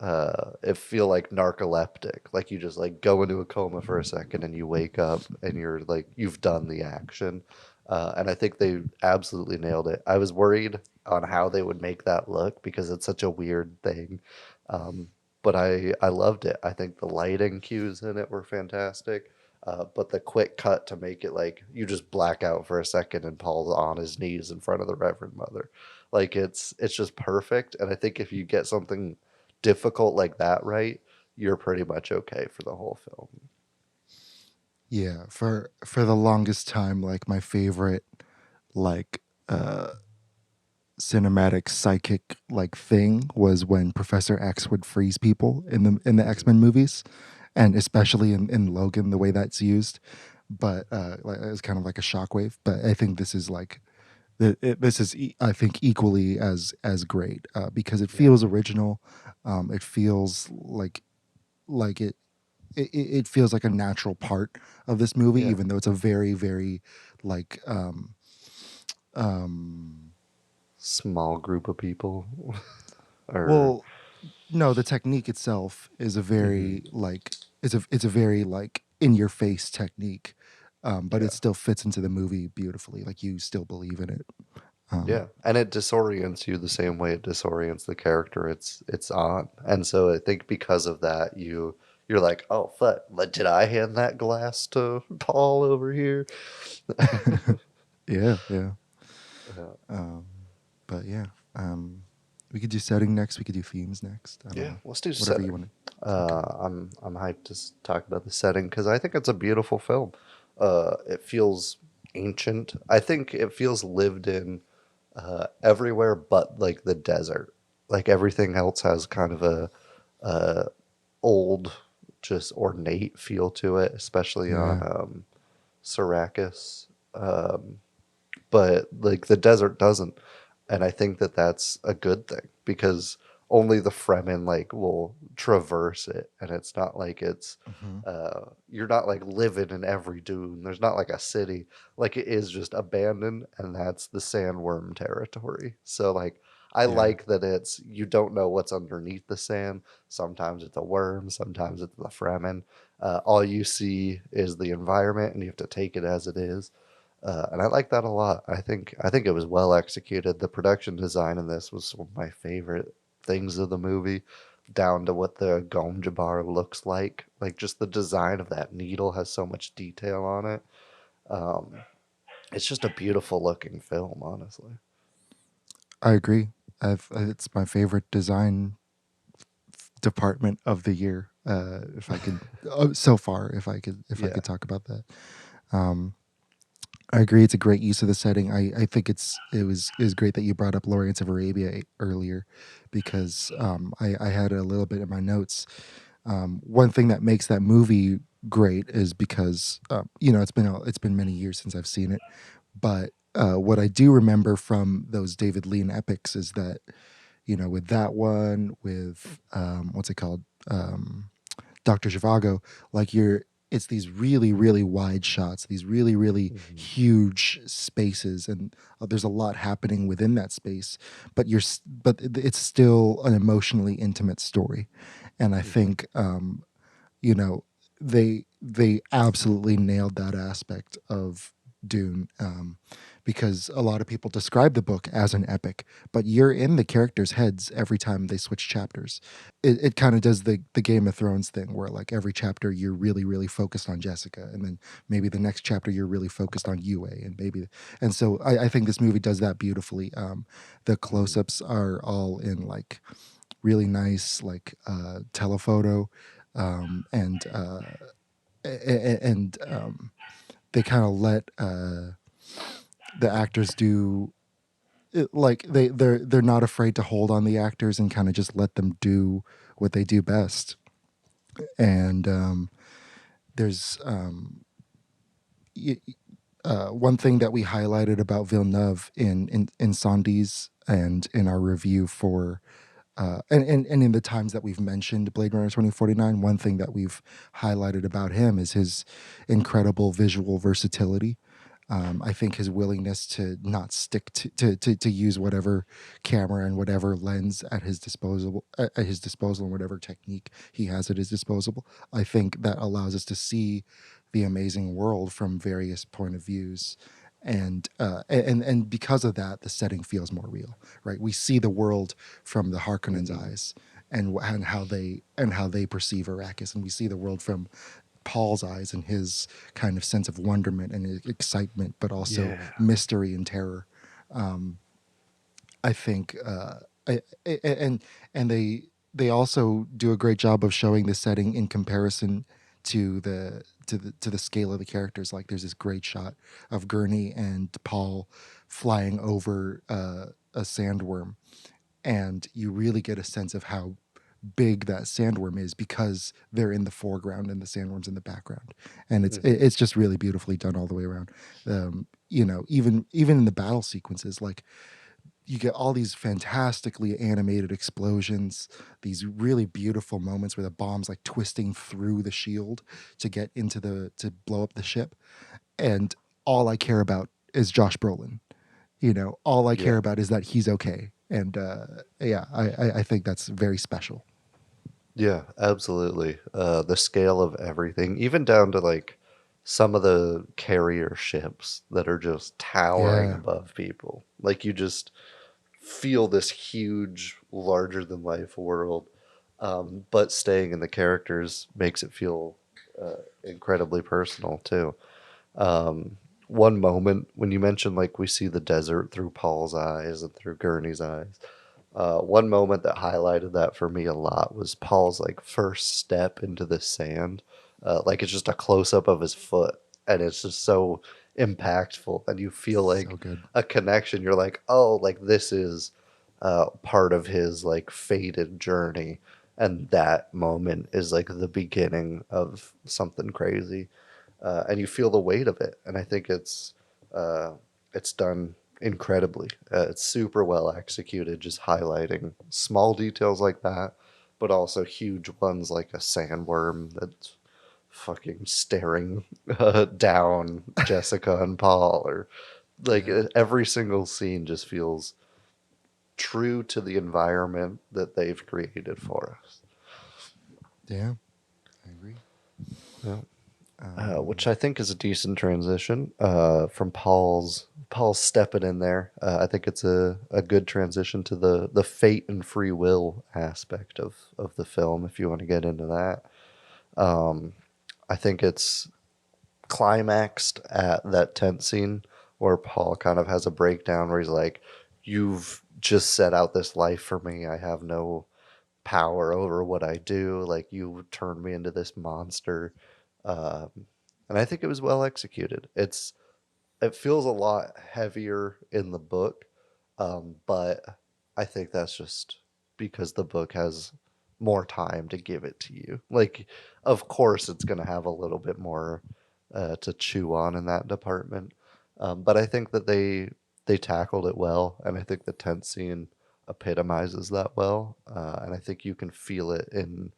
it feel like narcoleptic, like you just like go into a coma for a second and you wake up and you're like you've done the action. And I think they absolutely nailed it. I was worried on how they would make that look because it's such a weird thing. But I loved it. I think the lighting cues in it were fantastic. But the quick cut to make it like you just black out for a second and Paul's on his knees in front of the Reverend Mother. Like it's just perfect. And I think if you get something difficult like that right, you're pretty much okay for the whole film. Yeah, for the longest time, like my favorite like cinematic psychic like thing was when Professor X would freeze people in the X-Men movies, and especially in Logan, the way that's used. But like, it's kind of like a shockwave. But I think this is like this is I think equally as great because it feels original. It feels like it feels like a natural part of this movie, even though it's a very, very like small group of people. Well, no, the technique itself is a very like it's a very like in your face technique, but it still fits into the movie beautifully. Like you still believe in it. Yeah, and it disorients you the same way it disorients the character it's on. And so I think because of that, you're like, oh fuck, did I hand that glass to Paul over here? Yeah. Yeah. But yeah, we could do setting next. We could do themes next. I don't know. Let's do whatever setting. you want. I'm hyped to talk about the setting because I think it's a beautiful film. It feels ancient. I think it feels lived in everywhere but like the desert. Like everything else has kind of a old, just ornate feel to it, especially on Yeah. Arrakis. But like the desert doesn't, and I think that that's a good thing because only the Fremen like will traverse it, and it's not like it's Hmm. you're not like living in every dune. There's not like a city, like it is just abandoned, and that's the sandworm territory. So like I Yeah. like that it's you don't know what's underneath the sand. Sometimes it's a worm, sometimes it's the Fremen. All you see is the environment, and you have to take it as it is. And I like that a lot. I think it was well executed. The production design in this was one of my favorite things of the movie, down to what the Gom looks like. Like just the design of that needle has so much detail on it. Um, it's just a beautiful looking film, honestly. I agree. It's my favorite design department of the year. If I could, so far, if I Yeah. could talk about that. Um, I agree. It's a great use of the setting. I think it was great that you brought up Lawrence of Arabia earlier, because I had a little bit in my notes. One thing that makes that movie great is because it's been many years since I've seen it, but what I do remember from those David Lean epics is that, with that one, with what's it called, Dr. Zhivago, like it's these really, really wide shots, these really, really Mhm. huge spaces, and there's a lot happening within that space, but it's still an emotionally intimate story, and I Mhm. think you know they absolutely nailed that aspect of Dune, because a lot of people describe the book as an epic, but you're in the characters' heads every time they switch chapters. It kind of does the Game of Thrones thing where like every chapter you're really really focused on Jessica, and then maybe the next chapter you're really focused on Yue, and so I think this movie does that beautifully. The Mhm. close-ups are all in like really nice like telephoto, and they kind of let the actors do it, like they're not afraid to hold on the actors and kind of just let them do what they do best. And there's y- one thing that we highlighted about Villeneuve in Sandi's and in our review for and in the times that we've mentioned Blade Runner 2049, one thing that we've highlighted about him is his incredible visual versatility. I think his willingness to not stick to use whatever camera and whatever lens at his disposal and whatever technique he has at his disposal. I think that allows us to see the amazing world from various point of views, and because of that, the setting feels more real. Right, we see the world from the Harkonnens' Mhm. eyes, and how they perceive Arrakis, and we see the world from Paul's eyes and his kind of sense of wonderment and excitement, but also Yeah. mystery and terror. I think, I, and they also do a great job of showing the setting in comparison to the scale of the characters. Like there's this great shot of Gurney and Paul flying over a sandworm, and you really get a sense of how big that sandworm is because they're in the foreground and the sandworm's in the background, and Mhm. it's just really beautifully done all the way around. Even in the battle sequences, like you get all these fantastically animated explosions, these really beautiful moments where the bomb's like twisting through the shield to blow up the ship, and all I care about is Josh Brolin. All I care Yeah. about is that he's okay, and yeah, I think that's very special. Yeah, absolutely. The scale of everything, even down to like some of the carrier ships that are just towering Yeah. above people. Like you just feel this huge, larger than life world. But staying in the characters makes it feel incredibly personal too. Um, One moment when you mentioned like we see the desert through Paul's eyes and through Gurney's eyes. One moment that highlighted that for me a lot was Paul's like first step into the sand. Like it's just a close up of his foot, and it's just so impactful, and you feel like So good. a connection. You're like, oh, like this is part of his like fated journey, and that moment is like the beginning of something crazy, and you feel the weight of it. And I think it's done incredibly. It's super well executed, just highlighting small details like that, but also huge ones like a sandworm that's fucking staring down Jessica and Paul, or like every single scene just feels true to the environment that they've created for us. Yeah, I agree. Yeah. Which I think is a decent transition from Paul's stepping in there. I think it's a good transition to the fate and free will aspect of the film, if you want to get into that. I think it's climaxed at that tent scene where Paul kind of has a breakdown where he's like, "You've just set out this life for me. I have no power over what I do. Like, you turned me into this monster." Um, and I think it was well executed. It feels a lot heavier in the book, but I think that's just because the book has more time to give it to you. Like, of course, it's going to have a little bit more to chew on in that department, but I think that they tackled it well, and I think the tent scene epitomizes that well, and I think you can feel it in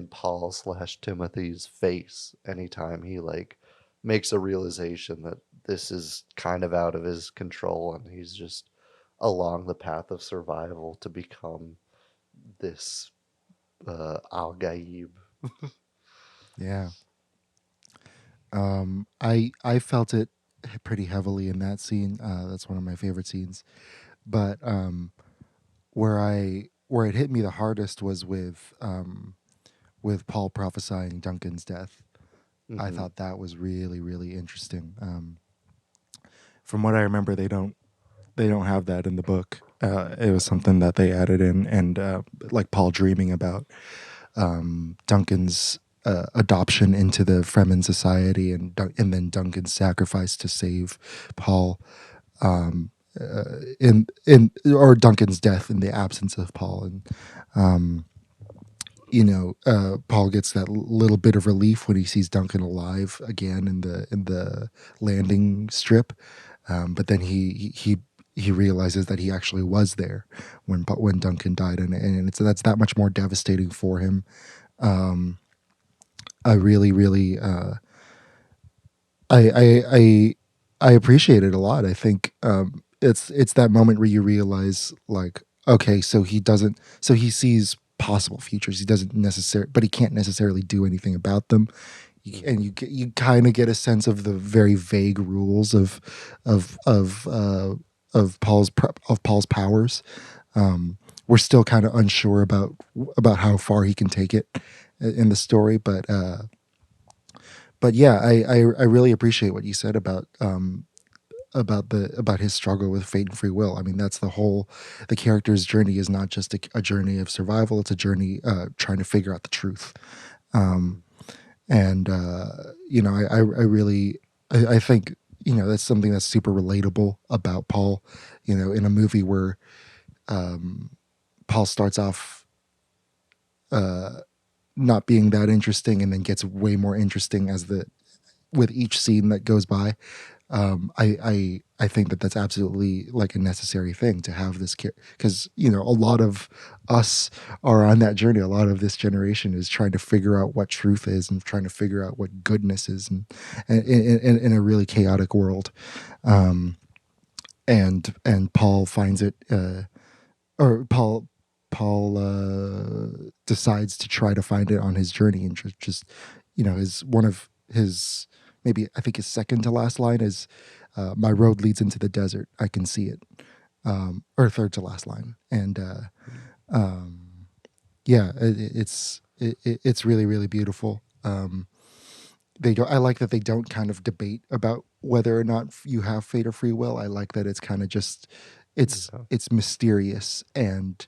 Paul slash Timothy's face anytime he like makes a realization that this is kind of out of his control, and he's just along the path of survival to become this Al Gaib. Yeah. I felt it pretty heavily in that scene. That's one of my favorite scenes. But where it hit me the hardest was with Paul prophesying Duncan's death. I Mhm. thought that was really, really interesting. From what I remember, they don't have that in the book. It was something that they added in, and like Paul dreaming about Duncan's adoption into the Fremen society, and then Duncan's sacrifice to save Paul, in or Duncan's death in the absence of Paul, and Paul gets that little bit of relief when he sees Duncan alive again in the landing strip, but then he realizes that he actually was there when Duncan died, and that's that much more devastating for him. I really, really, I, I, I, I appreciate it a lot. I think it's that moment where you realize, like, okay, so he sees possible futures. He doesn't necessarily, but he can't necessarily do anything about them. And you kind of get a sense of the very vague rules of of uh, of Paul's powers. We're still kind of unsure about how far he can take it in the story, but yeah, I really appreciate what you said about his struggle with fate and free will. I mean, that's the character's journey is not just a journey of survival; it's a journey trying to figure out the truth. And I really I think that's something that's super relatable about Paul. In a movie where Paul starts off not being that interesting and then gets way more interesting with each scene that goes by. I think that's absolutely like a necessary thing to have this because a lot of us are on that journey. A lot of this generation is trying to figure out what truth is and trying to figure out what goodness is, and in a really chaotic world. And Paul finds it, or Paul decides to try to find it on his journey, and just his one of his, maybe I think his second to last line is, "My road leads into the desert. I can see it," or third to last line, and yeah, it's really, really beautiful. I like that they don't kind of debate about whether or not you have fate or free will. I like that it's kind of just it's mysterious, and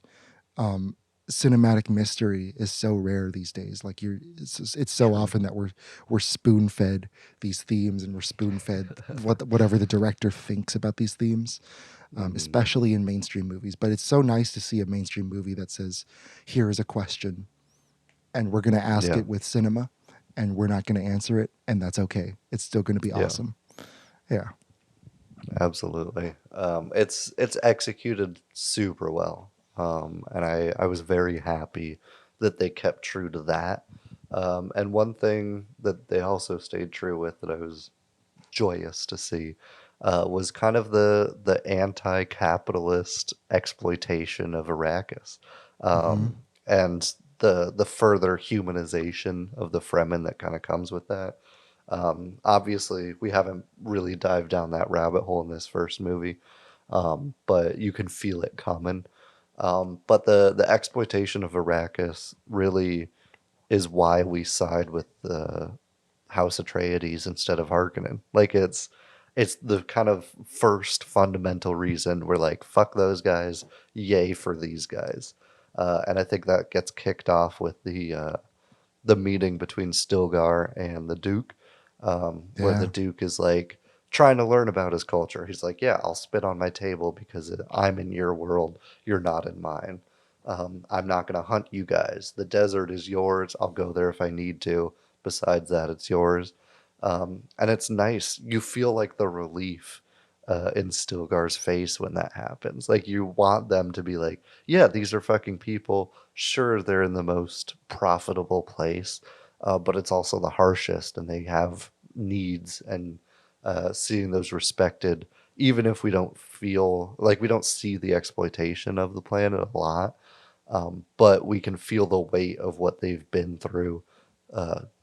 cinematic mystery is so rare these days. Like it's so often that we're spoon fed these themes, and we're spoon fed whatever the director thinks about these themes, especially in mainstream movies. But it's so nice to see a mainstream movie that says, "Here is a question, and we're going to ask Yeah. it with cinema, and we're not going to answer it, and that's okay. It's still going to be Yeah. awesome." Yeah. Absolutely. It's executed super well. And I was very happy that they kept true to that. And one thing that they also stayed true with that I was joyous to see was kind of the anti-capitalist exploitation of Arrakis, and the further humanization of the Fremen that kind of comes with that. Obviously, we haven't really dived down that rabbit hole in this first movie, but you can feel it coming. But the exploitation of Arrakis really is why we side with the House Atreides instead of Harkonnen. Like it's the kind of first fundamental reason we're like, fuck those guys, yay for these guys. And I think that gets kicked off with the meeting between Stilgar and the Duke, where Yeah. the Duke is like trying to learn about his culture. He's like, "Yeah, I'll spit on my table because I'm in your world, you're not in mine. I'm not going to hunt you guys. The desert is yours. I'll go there if I need to. Besides that, it's yours." And it's nice. You feel like the relief in Stilgar's face when that happens. Like you want them to be like, yeah, these are fucking people. Sure, they're in the most profitable place, but it's also the harshest, and they have needs. And seeing those respected, even if we don't feel like we don't see the exploitation of the planet a lot, but we can feel the weight of what they've been through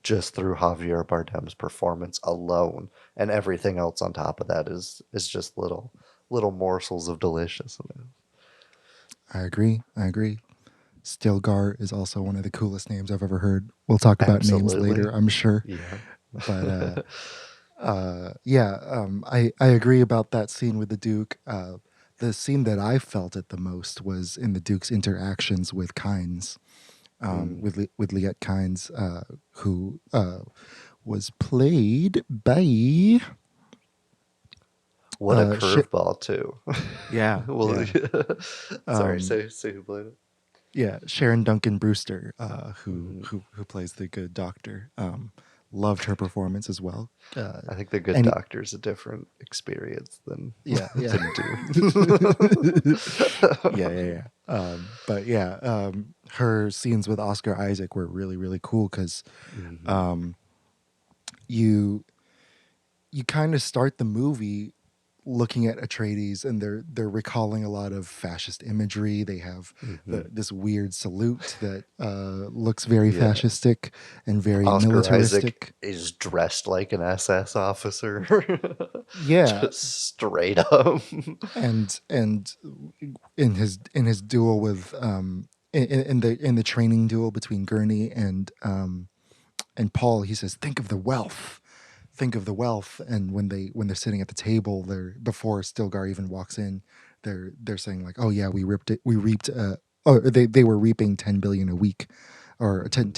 just through Javier Bardem's performance alone, and everything else on top of that is just little morsels of deliciousness. I agree. Stilgar is also one of the coolest names I've ever heard. We'll talk about names Absolutely. later, I'm sure. Yeah. But I agree about that scene with the Duke. The scene that I felt it the most was in the Duke's interactions with Kynes, with Liette Kynes, who was played by What a shit. curveball too. Yeah. Well, yeah. sorry, say who played it. Yeah, Sharon Duncan Brewster, who plays the good doctor. Loved her performance as well. I think the good doctor's a different experience than yeah. than Dune. yeah. But yeah, her scenes with Oscar Isaac were really, really cool because you kind of start the movie looking at Atreides, and they're recalling a lot of fascist imagery. They have this weird salute that looks very fascistic and very Oscar militaristic. Isaac is dressed like an SS officer. Yeah, just straight up. and in his duel with in the training duel between Gurney and Paul, he says, "Think of the wealth." Think of the wealth. And when they're sitting at the table, they're before Stilgar even walks in, they're saying like, "Oh yeah, we reaped they were reaping 10 billion a week, or 10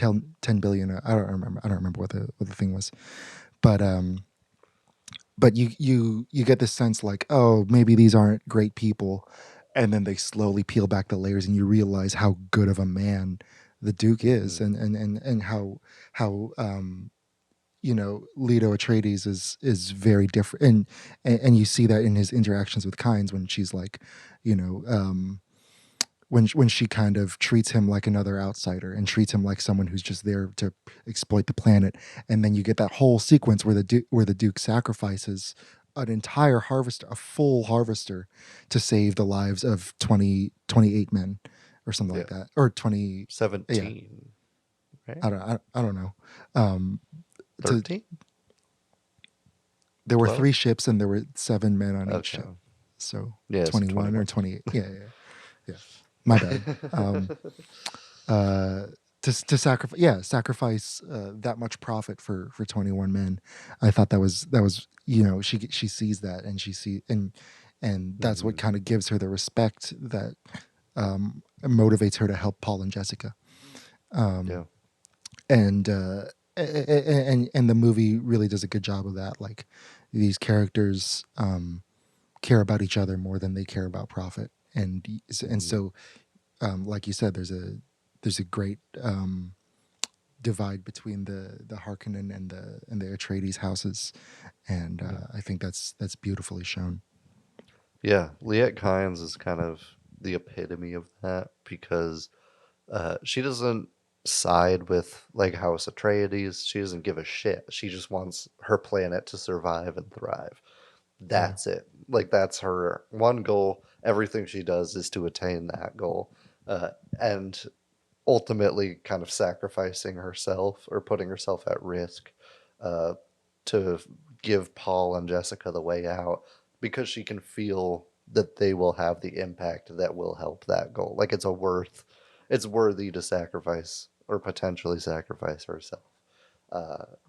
billion. I don't remember what the thing was, but you get this sense like, oh, maybe these aren't great people, and then they slowly peel back the layers, and you realize how good of a man the Duke is, and how Leto Atreides is very different, and you see that in his interactions with Kynes when she's like, when she kind of treats him like another outsider and treats him like someone who's just there to exploit the planet, and then you get that whole sequence where the Duke sacrifices an entire harvester, a full harvester, to save the lives of 28 men or something like that, or 17. Right? I don't know. 13? There were 12? 3 ships and there were 7 men on each ship. So yeah, 21 or 28. Yeah. My bad. To sacrifice that much profit for 21 men. I thought that was she sees that, and and that's what kind of gives her the respect that motivates her to help Paul and Jessica. Yeah. And and the movie really does a good job of that. Like these characters care about each other more than they care about profit, and so like you said, there's a great divide between the Harkonnen and the Atreides houses, and I think that's beautifully shown. Yeah, Liette Kynes is kind of the epitome of that because she doesn't side with like House Atreides. She doesn't give a shit. She just wants her planet to survive and thrive. That's it. Like that's her one goal. Everything she does is to attain that goal, and ultimately kind of sacrificing herself or putting herself at risk uh, to give Paul and Jessica the way out because she can feel that they will have the impact that will help that goal. Like it's worthy to sacrifice or potentially sacrifice herself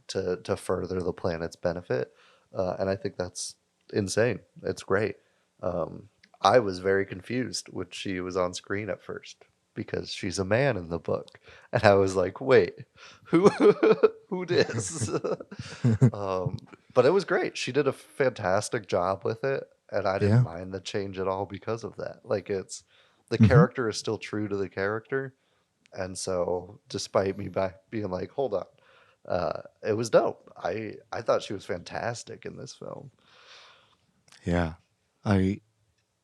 to further the planet's benefit. And I think that's insane. It's great. I was very confused when she was on screen at first because she's a man in the book, and I was like, "Wait, who who dis?" But it was great. She did a fantastic job with it, and I didn't Yeah. mind the change at all because of that. Like it's the Mhm. character is still true to the character, and so despite me being like, "Hold on," it was dope. I thought she was fantastic in this film. Yeah, I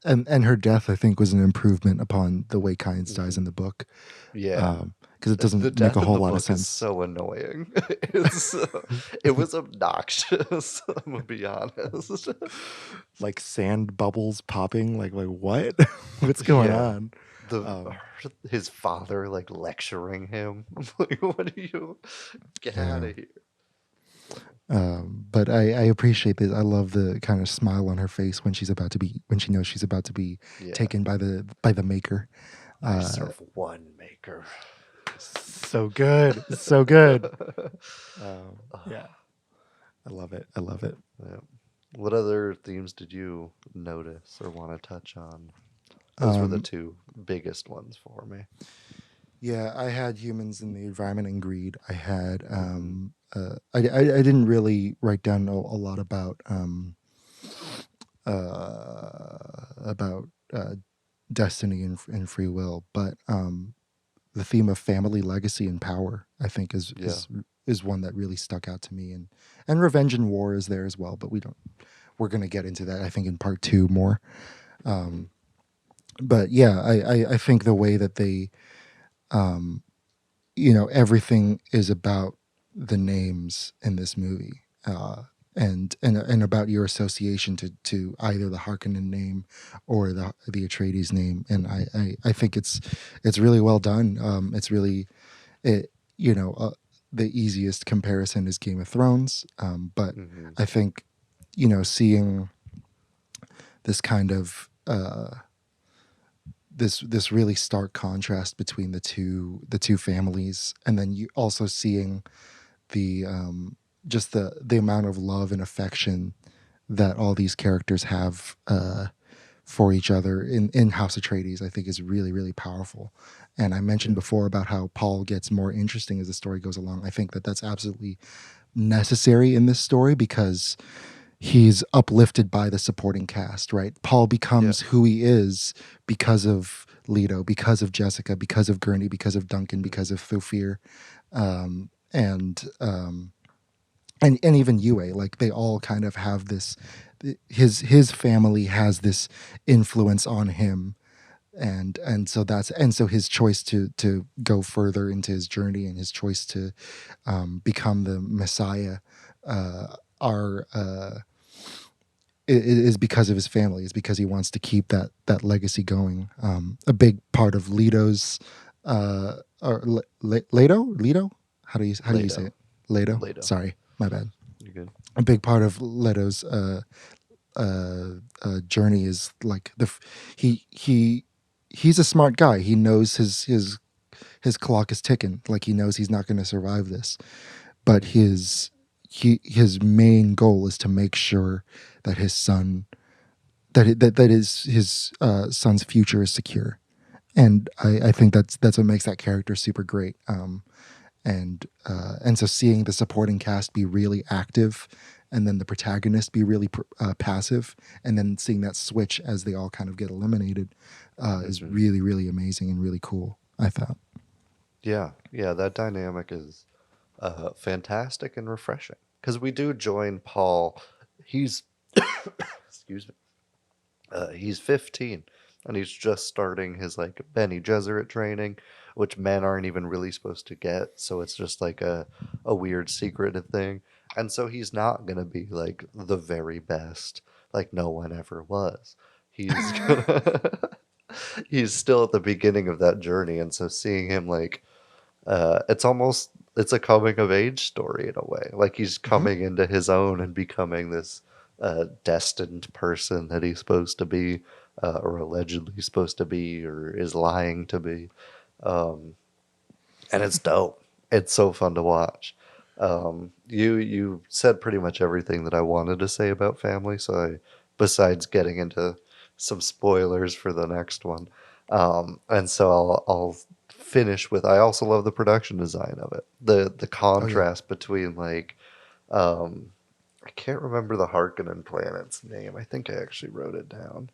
and her death, I think, was an improvement upon the way Kynes dies in the book. Yeah. Because it The doesn't make death a in whole the lot of book is sense. so annoying. It was obnoxious. I'm gonna be honest. Like sand bubbles popping. Like what? What's going Yeah, on? the his father like lecturing him. I'm like, what are you? Get out Yeah. of here. But I appreciate this. I love the kind of smile on her face when she knows she's about to be Yeah, taken by the maker. I serve one maker. So good, so good. Yeah, I love it. I love it. Yeah. What other themes did you notice or want to touch on? Those were the two biggest ones for me. Yeah, I had humans in the environment and greed. I had I didn't really write down a lot about destiny and free will, but the theme of family, legacy, and power, I think, Yeah. is one that really stuck out to me, and revenge and war is there as well. But we're going to get into that, I think, in part 2 more. But yeah, I think the way that they, everything is about the names in this movie, and about your association to either the Harkonnen name or the Atreides name, and I think it's really well done. It's really it the easiest comparison is Game of Thrones, but I think seeing this kind of this really stark contrast between the two families, and then you also seeing the just the amount of love and affection that all these characters have for each other in House Atreides, I think is really, really powerful. And I mentioned before about how Paul gets more interesting as the story goes along. I think that that's absolutely necessary in this story because he's uplifted by the supporting cast, right? Paul becomes who he is because of Leto, because of Jessica, because of Gurney, because of Duncan, because of Thufir, and even Yue. Like they all kind of have this. His family has this influence on him, and so his choice to go further into his journey and his choice to become the Messiah are. Is because of his family. Is because he wants to keep that legacy going. A big part of Leto's, Leto. How do you say it? Leto. Leto. Sorry, my bad. You're good. A big part of Leto's journey is like he's a smart guy. He knows his clock is ticking. Like he knows he's not going to survive this, but his main goal is to make sure that his son his son's future is secure, and I think that's what makes that character super great. And so seeing the supporting cast be really active, and then the protagonist be really passive, and then seeing that switch as they all kind of get eliminated is really, really amazing and really cool, I thought. Yeah, that dynamic is fantastic and refreshing because we do join Paul. He's excuse me. He's 15 and he's just starting his like Bene Gesserit training, which men aren't even really supposed to get. So it's just like a weird secretive thing. And so he's not gonna be like the very best, like no one ever was. He's gonna he's still at the beginning of that journey, and so seeing him like it's a coming of age story in a way. Like he's coming into his own and becoming this destined person that he's supposed to be, or allegedly supposed to be, or is lying to be. And it's dope. It's so fun to watch. You said pretty much everything that I wanted to say about Family. So besides getting into some spoilers for the next one, and so I'll finish with I also love the production design of it. The contrast between like I can't remember the Harkonnen planet's name. I think I actually wrote it down.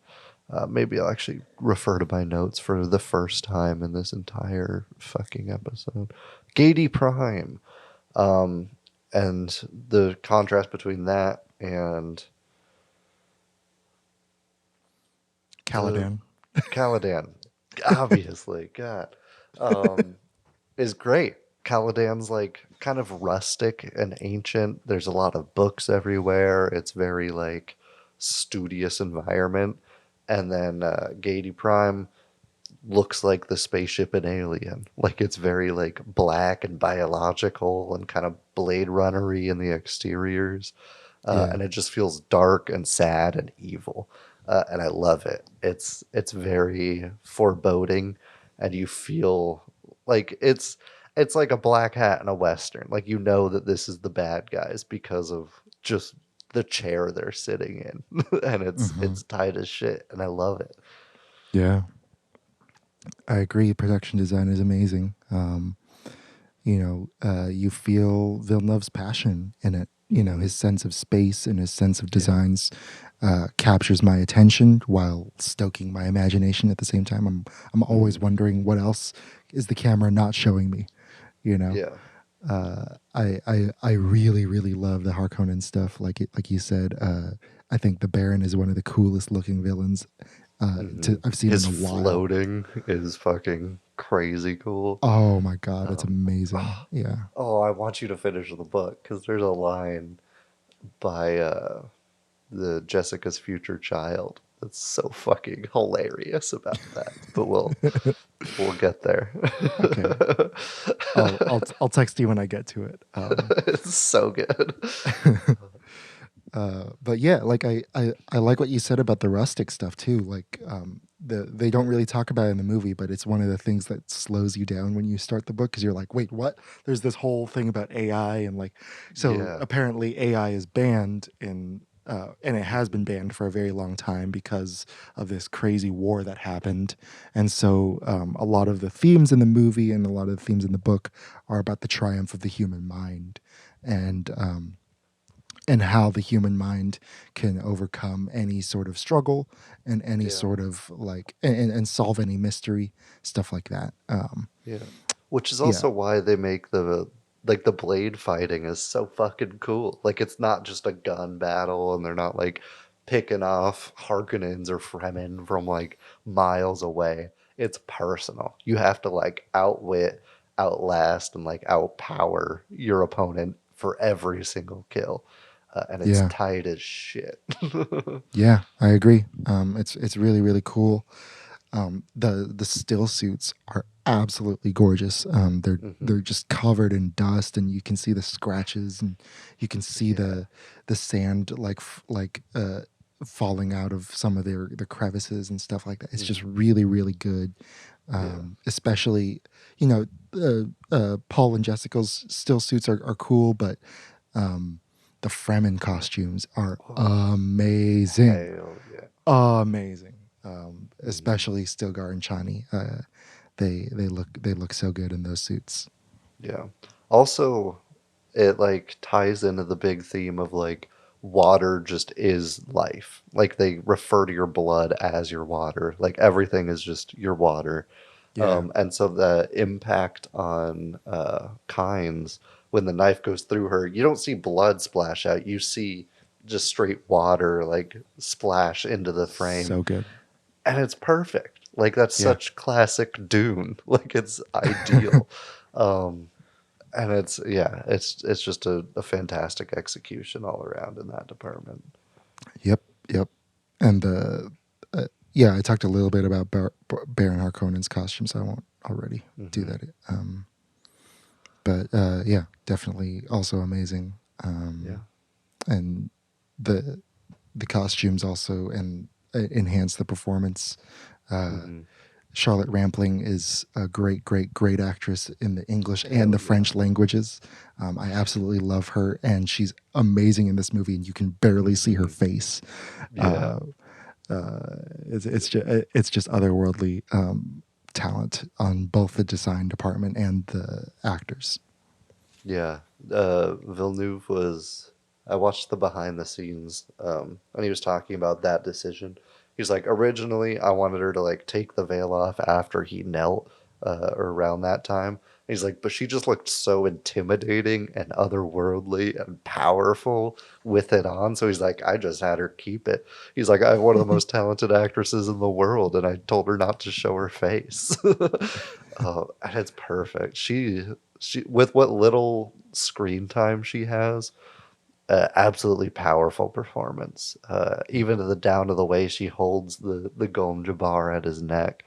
Maybe I'll actually refer to my notes for the first time in this entire fucking episode. Cgi Prime. And the contrast between that and Caladan. Caladan, obviously, God, is great. Caladan's like kind of rustic and ancient. There's a lot of books everywhere. It's very like studious environment. And then Cgi Prime looks like the spaceship in Alien. Like it's very like black and biological and kind of Blade Runner-y in the exteriors. And it just feels dark and sad and evil. And I love it. It's very foreboding, and you feel like it's like a black hat in a western. Like you know that this is the bad guys because of just the chair they're sitting in, and it's tight as shit, and I love it. Yeah, I agree. Production design is amazing. You feel Villeneuve's passion in it. You know, his sense of space and his sense of designs captures my attention while stoking my imagination at the same time. I'm always wondering what else is the camera not showing me. You know, I really, really love the Harkonnen stuff. Like you said, I think the Baron is one of the coolest looking villains I've seen His in a while. floating is fucking crazy cool. Oh my god, it's amazing. Yeah. Oh, I want you to finish the book because there's a line by the Jessica's future child that's so fucking hilarious about that. But we'll get there. Okay. I'll text you when I get to it. It's so good. But yeah, like I like what you said about the rustic stuff too. Like they don't really talk about it in the movie, but it's one of the things that slows you down when you start the book because you're like, wait, what? There's this whole thing about AI and like, so apparently AI is banned and it has been banned for a very long time because of this crazy war that happened. And so a lot of the themes in the movie and a lot of the themes in the book are about the triumph of the human mind and how the human mind can overcome any sort of struggle and any sort of like and solve any mystery, stuff like that. Which is also why they make the blade fighting is so fucking cool. Like it's not just a gun battle, and they're not like picking off Harkonnens or Fremen from like miles away. It's personal. You have to like outwit, outlast, and like outpower your opponent for every single kill. And it's tight as shit. Yeah, I agree. It's really, really cool. The still suits are absolutely gorgeous. They're just covered in dust, and you can see the scratches, and you can see the sand falling out of some of the crevices and stuff like that. It's just really, really good. Especially, Paul and Jessica's still suits are cool, but the Fremen costumes are amazing. Hell yeah. Amazing. especially Stilgar and Chani. They look so good in those suits. Yeah. Also, it like ties into the big theme of like water just is life. Like they refer to your blood as your water. Like everything is just your water. Yeah. And so the impact on Kynes when the knife goes through her, you don't see blood splash out. You see just straight water like splash into the frame, So good. and it's perfect. Like that's Yeah. such classic Dune. Like it's ideal. um, and it's just a fantastic execution all around in that department. Yep. And yeah, I talked a little bit about Baron Harkonnen's costume, so I won't already do that. But yeah, definitely also amazing. Yeah. And the costumes also enhance the performance. Charlotte Rampling is a great actress in the English and the French languages. I absolutely love her, and she's amazing in this movie, and you can barely see her face. Yeah. It's just otherworldly talent on both the design department and the actors. Yeah. Villeneuve was. I watched the behind the scenes, and he was talking about that decision. He's like, originally, I wanted her to like take the veil off after he knelt, or around that time. He's like, but she just looked so intimidating and otherworldly and powerful with it on. So he's like, I just had her keep it. He's like, I have one of the most talented actresses in the world, and I told her not to show her face. And it's perfect. She with what little screen time she has, absolutely powerful performance. Even to the down to the way she holds the Gom Jabbar at his neck,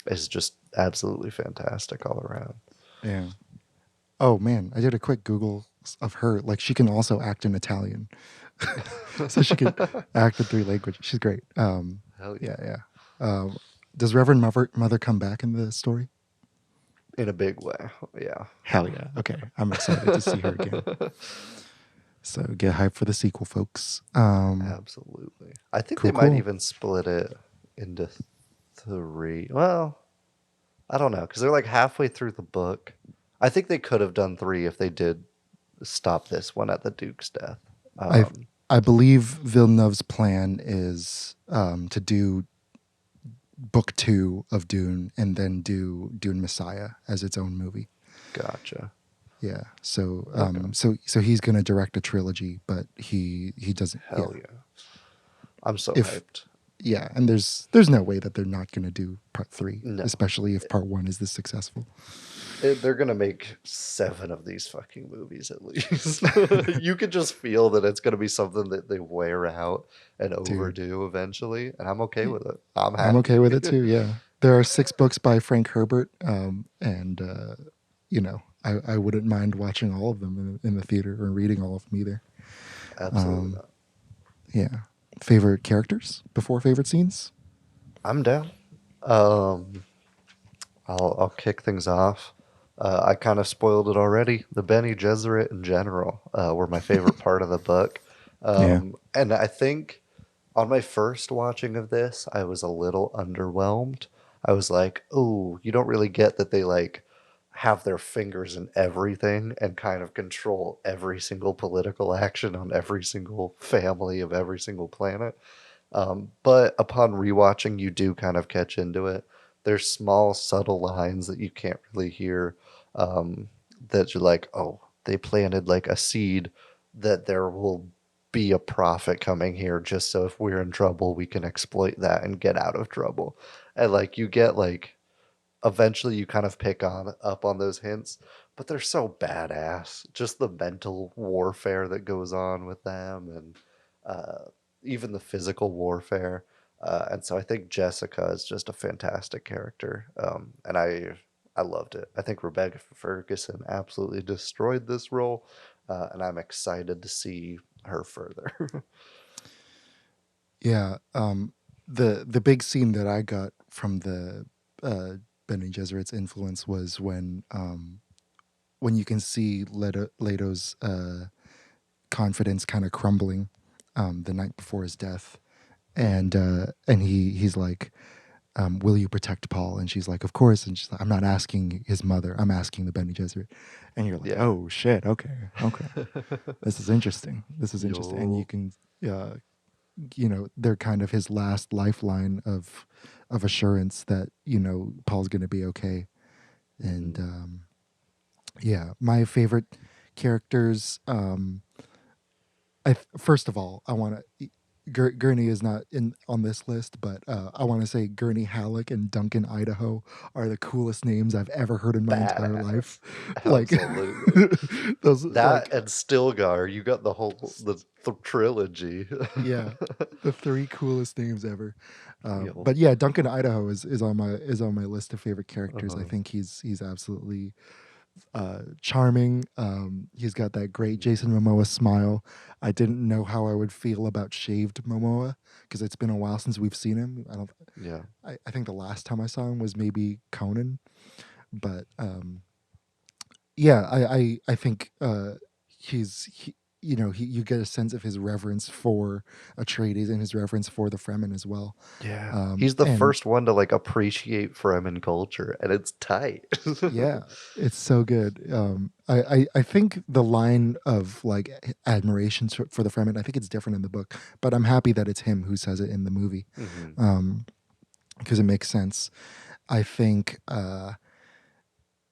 is just absolutely fantastic all around. Yeah. Oh man, I did a quick Google of her. Like she can also act in Italian, so she can act in 3 languages. She's great. Hell yeah. Yeah. Does Reverend Mother come back in the story? In a big way. Yeah. Hell yeah. Okay, I'm excited to see her again. So get hyped for the sequel, folks. Absolutely. I think Cool, they might cool. even split it into 3. Well, I don't know, because they're like halfway through the book. I think they could have done 3 if they did stop this one at the Duke's death. I believe Villeneuve's plan is to do book 2 of Dune and then do Dune Messiah as its own movie. Gotcha. Yeah. So Okay. so he's gonna direct a trilogy, but he doesn't. Hell yeah. I'm so If- hyped. Yeah, and there's no way that they're not gonna do part 3, No. especially if part 1 is this successful. They're gonna make 7 of these fucking movies at least. You could just feel that it's gonna be something that they wear out and overdo eventually, and I'm okay with it. I'm happy. I'm okay with it too. Yeah, there are 6 books by Frank Herbert, and you know, I wouldn't mind watching all of them in the theater or reading all of them either. Absolutely not. Yeah. Favorite characters before favorite scenes? I'm down. I'll kick things off. I kind of spoiled it already. The Bene Gesserit in general were my favorite part of the book. And I think on my first watching of this, I was a little underwhelmed. I was like, oh, you don't really get that they like have their fingers in everything and kind of control every single political action on every single family of every single planet. But upon rewatching, you do kind of catch into it. There's small, subtle lines that you can't really hear, that you're like, oh, they planted like a seed that there will be a profit coming here just so if we're in trouble, we can exploit that and get out of trouble. And like you get like eventually you kind of pick up on those hints, but they're so badass. Just the mental warfare that goes on with them, and even the physical warfare. And so I think Jessica is just a fantastic character, and I loved it. I think Rebecca Ferguson absolutely destroyed this role, and I'm excited to see her further. Yeah. The big scene that I got from the Bene Gesserit's influence was when you can see Leto's confidence kind of crumbling the night before his death, and he's like, will you protect Paul? And she's like, of course. And she's like, I'm not asking his mother, I'm asking the Bene Gesserit. And you're like, Yeah. oh shit, okay. This is interesting. And you Yo. can, they're kind of his last lifeline of assurance that Paul's going to be okay. And yeah, my favorite characters. First of all, I want to. Gurney is not on this list, but I want to say Gurney Halleck and Duncan Idaho are the coolest names I've ever heard in my entire life. Badass. Like Absolutely. those, That and Stilgar, you got the whole the trilogy. yeah, the three coolest names ever. Yo. But yeah, Duncan Idaho is on my list of favorite characters. I Uh-huh. think he's absolutely charming. He's got that great Jason Momoa smile. I didn't know how I would feel about shaved Momoa because it's been a while since we've seen him. Yeah. I think the last time I saw him was maybe Conan, but yeah, I think you get a sense of his reverence for Atreides and his reverence for the Fremen as well. Yeah. He's the And first one to like appreciate Fremen culture, and it's tight. yeah, it's so good. I think the line of like admiration for the Fremen, I think it's different in the book, but I'm happy that it's him who says it in the movie, because it makes sense. I think I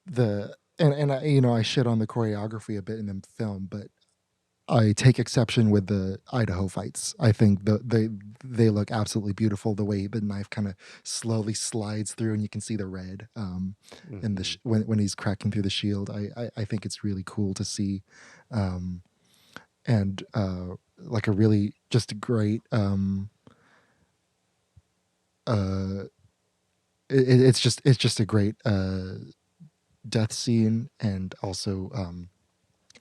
shit on the choreography a bit in the film, but I take exception with the Idaho fights. I think they look absolutely beautiful. The way the knife kind of slowly slides through, and you can see the red in the when he's cracking through the shield. I think it's really cool to see, and like a really just great. It's just a great death scene, and also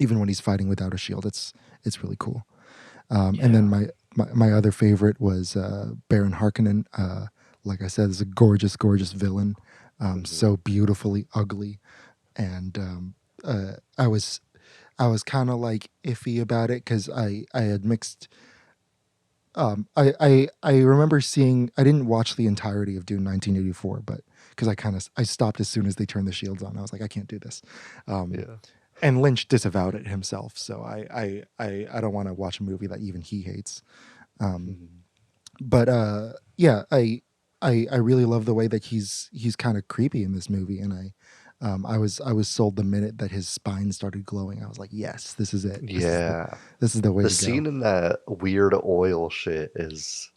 even when he's fighting without a shield, it's really cool. And then my other favorite was Baron Harkonnen. Like I said, is a gorgeous villain, so beautifully ugly, and I was kind of like iffy about it because I had mixed. I remember seeing. I didn't watch the entirety of Dune 1984, but because I stopped as soon as they turned the shields on. I was like, I can't do this. Yeah. And Lynch disavowed it himself, so I don't want to watch a movie that even he hates. But yeah, I really love the way that he's kind of creepy in this movie, and I was sold the minute that his spine started glowing. I was like, yes, this is it. Yeah. This is the way The to scene go. in that weird oil shit is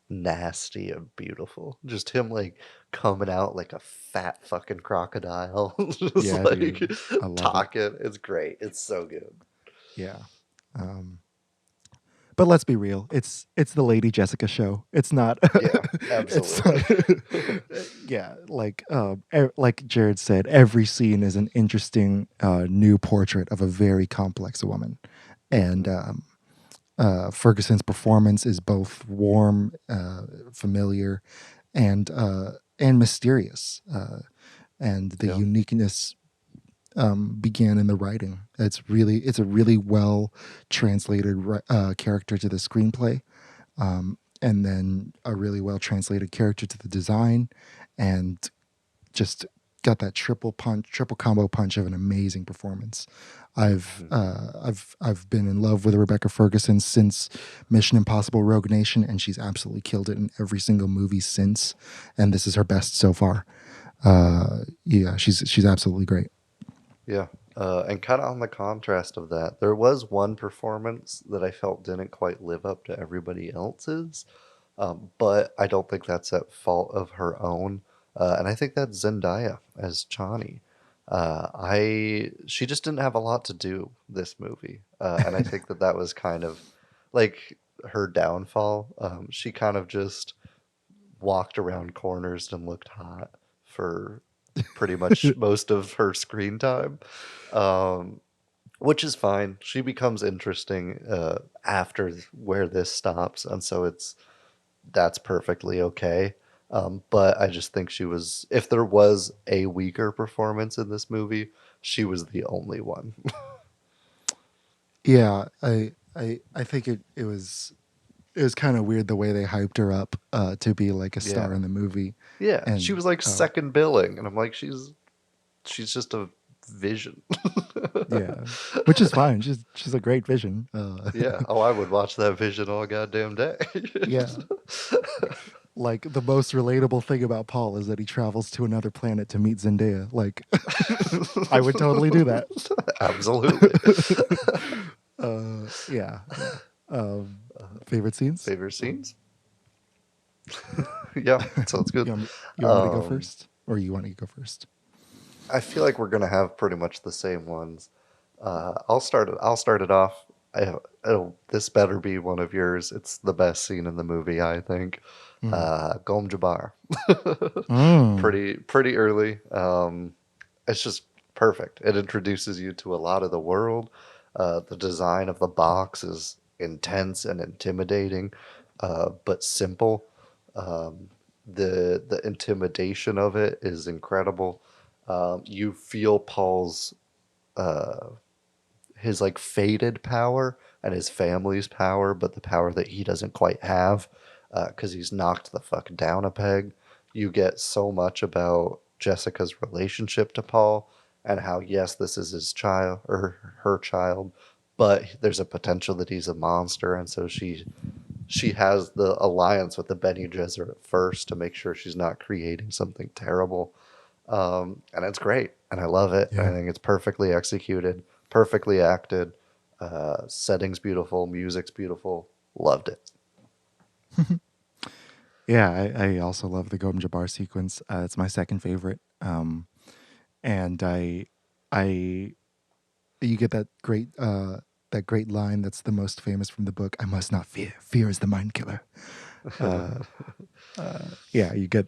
nasty and beautiful. Just him like coming out like a fat fucking crocodile. Just Yeah, like dude, I love it. talking. It's great. It's so good. Yeah. But let's be real. It's the Lady Jessica show. It's not. Yeah, It's absolutely. yeah, like Jared said, every scene is an interesting new portrait of a very complex woman, and Ferguson's performance is both warm, familiar, and mysterious, and the uniqueness began in the writing. It's a really well translated character to the screenplay, and then a really well translated character to the design, and just got that triple combo punch of an amazing performance. I've been in love with Rebecca Ferguson since Mission Impossible: Rogue Nation, and she's absolutely killed it in every single movie since. And this is her best so far. Yeah, she's absolutely great. Yeah. And kind of on the contrast of that, there was one performance that I felt didn't quite live up to everybody else's, but I don't think that's at fault of her own. And I think that's Zendaya as Chani. She just didn't have a lot to do this movie, and I think that was kind of like her downfall. She kind of just walked around corners and looked hot for pretty much most of her screen time, which is fine. She becomes interesting after where this stops, and so that's perfectly okay. But I just think she was, if there was a weaker performance in this movie, she was the only one. Yeah, I think it was it was kind of weird the way they hyped her up to be like a star Yeah. in the movie. Yeah, And she was like second billing, and I'm like, she's just a vision. yeah, which is fine. She's a great Vision. Yeah. Oh, I would watch that vision all goddamn day. Yeah. Like the most relatable thing about Paul is that he travels to another planet to meet Zendaya. Like, I would totally do that. Absolutely. Yeah. Favorite scenes? Favorite scenes? Yeah, sounds good. You want me to go first, or you want to go first? I feel like we're gonna have pretty much the same ones. I'll start it off. This better be one of yours. It's the best scene in the movie, I think. Gom Jabbar. Pretty early. It's just perfect. It introduces you to a lot of the world. The design of the box is intense and intimidating, but simple. The intimidation of it is incredible. You feel Paul's his like faded power and his family's power, but the power that he doesn't quite have because he's knocked the fuck down a peg. You get so much about Jessica's relationship to Paul and how, yes, this is his child or her child, but there's a potential that he's a monster, and so she has the alliance with the Bene Gesserit first to make sure she's not creating something terrible. And it's great, and I love it. Yeah. I think it's perfectly executed, perfectly acted. Setting's beautiful, music's beautiful. Loved it. Yeah, I also love the Gom Jabbar sequence. It's my second favorite. And you get that great line that's the most famous from the book. I must not fear. Fear is the mind killer. Yeah, you get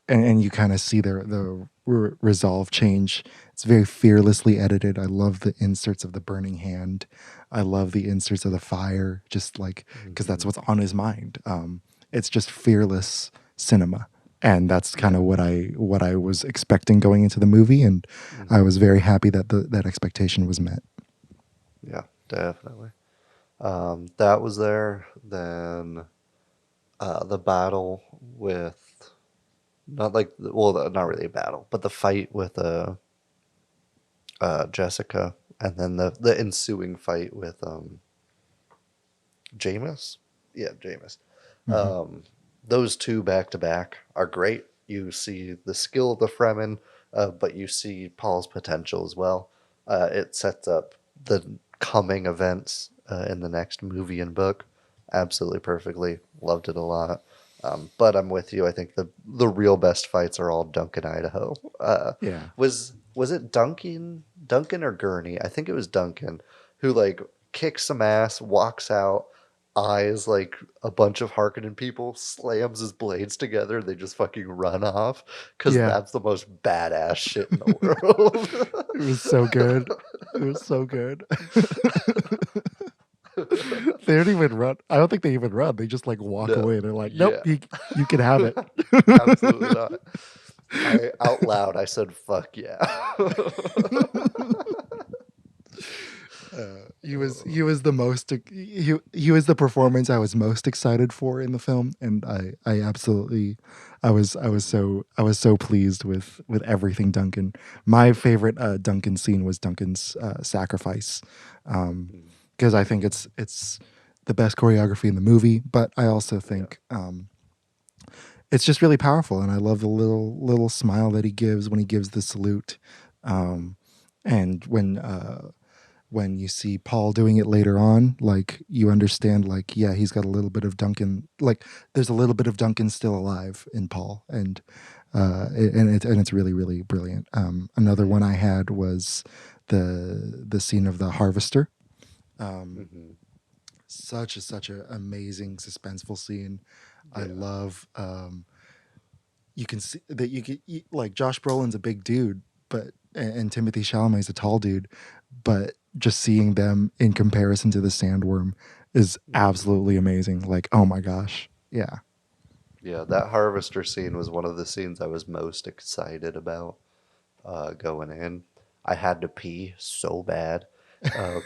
and you kind of see the resolve change. It's very fearlessly edited. I love the inserts of the burning hand. I love the inserts of the fire, just like because that's what's on his mind. It's just fearless cinema, and that's kind of what I was expecting going into the movie, and I was very happy that that expectation was met. Yeah, definitely. That was there. Then the battle with not really a battle, but the fight with Jessica, and then the ensuing fight with Jameis. Yeah, Jameis. Those two back to back are great. You see the skill of the Fremen, but you see Paul's potential as well. It sets up the coming events in the next movie and book absolutely perfectly. Loved it a lot. But I'm with you. I think the real best fights are all Duncan, Idaho. Yeah. Was it Duncan or Gurney? I think it was Duncan who like kicks some ass, walks out, eyes like a bunch of Harkonnen people, slams his blades together, they just fucking run off because Yeah. that's the most badass shit in the world. It was so good. It was so good. They don't even run. I don't think they even run. They just like walk No. away. They're like, nope, Yeah. you can have it. Absolutely not. Out loud, I said, "Fuck yeah!" He was the most he was the performance I was most excited for in the film, and I absolutely I was so pleased with everything Duncan. My favorite Duncan scene was Duncan's sacrifice, because I think it's the best choreography in the movie, but I also think it's just really powerful, and I love the little smile that he gives when he gives the salute, and when you see Paul doing it later on, like you understand, like yeah, he's got a little bit of Duncan. Like there's a little bit of Duncan still alive in Paul, and it's really really brilliant. Another one I had was the scene of the harvester. Such a amazing suspenseful scene. Yeah. I love. You can see that like Josh Brolin's a big dude, but and Timothy Chalamet's a tall dude, but just seeing them in comparison to the sandworm is absolutely amazing. Like, oh my gosh. Yeah. Yeah, that harvester scene was one of the scenes I was most excited about going in. I had to pee so bad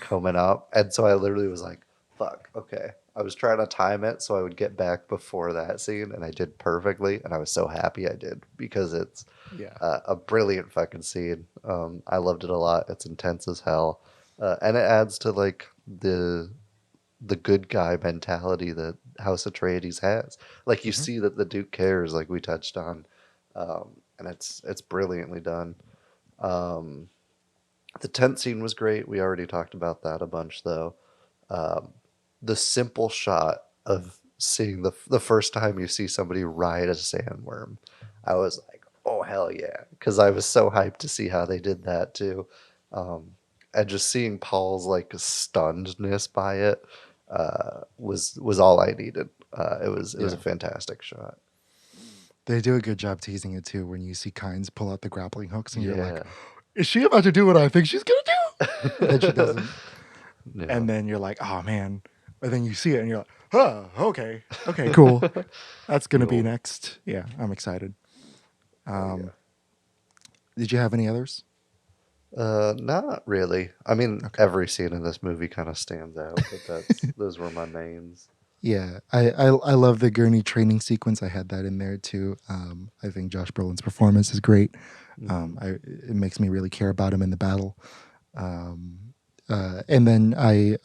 coming up. And so I literally was like, fuck, okay. I was trying to time it so I would get back before that scene, and I did perfectly, and I was so happy I did because it's Yeah. a brilliant fucking scene. I loved it a lot. It's intense as hell, and it adds to like the good guy mentality that House Atreides has. Like you see that the Duke cares, like we touched on, and it's brilliantly done. The tent scene was great. We already talked about that a bunch, though. The simple shot of seeing the first time you see somebody ride a sandworm, I was like, oh hell yeah, because I was so hyped to see how they did that too, and just seeing Paul's like stunnedness by it was all I needed. It was a fantastic shot. They do a good job teasing it too when you see Kynes pull out the grappling hooks and you're like, Yeah. is she about to do what I think she's gonna do? And then she doesn't. Yeah. And then you're like, oh man. And then you see it and you're like, oh, okay. Okay, cool. That's gonna be Cool. next. Yeah, I'm excited. Yeah. Did you have any others? Not really. I mean, every scene in this movie kind of stands out, but those were my mains. Yeah, I love the gurney training sequence. I had that in there too. I think Josh Brolin's performance is great. It makes me really care about him in the battle. And then I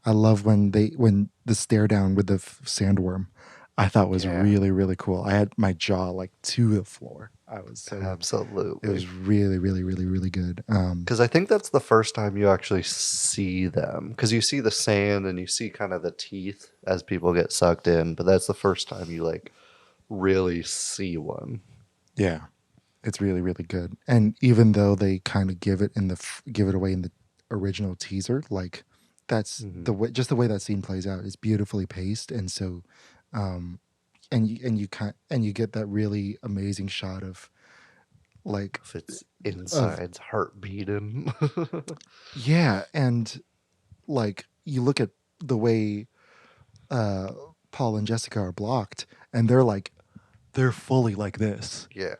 love when the stare down with the sandworm. I thought was really, really cool. I had my jaw like to the floor. I was so Absolutely. It was really, really, really, really good. Because I think that's the first time you actually see them. Because you see the sand and you see kind of the teeth as people get sucked in, but that's the first time you like really see one. Yeah, it's really, really good. And even though they kind of give it away in the original teaser, like that's the way, just the way that scene plays out is beautifully paced, and so, and you get that really amazing shot of like If it's inside's heart beating. yeah, and like you look at the way Paul and Jessica are blocked, and they're fully like this. Yeah.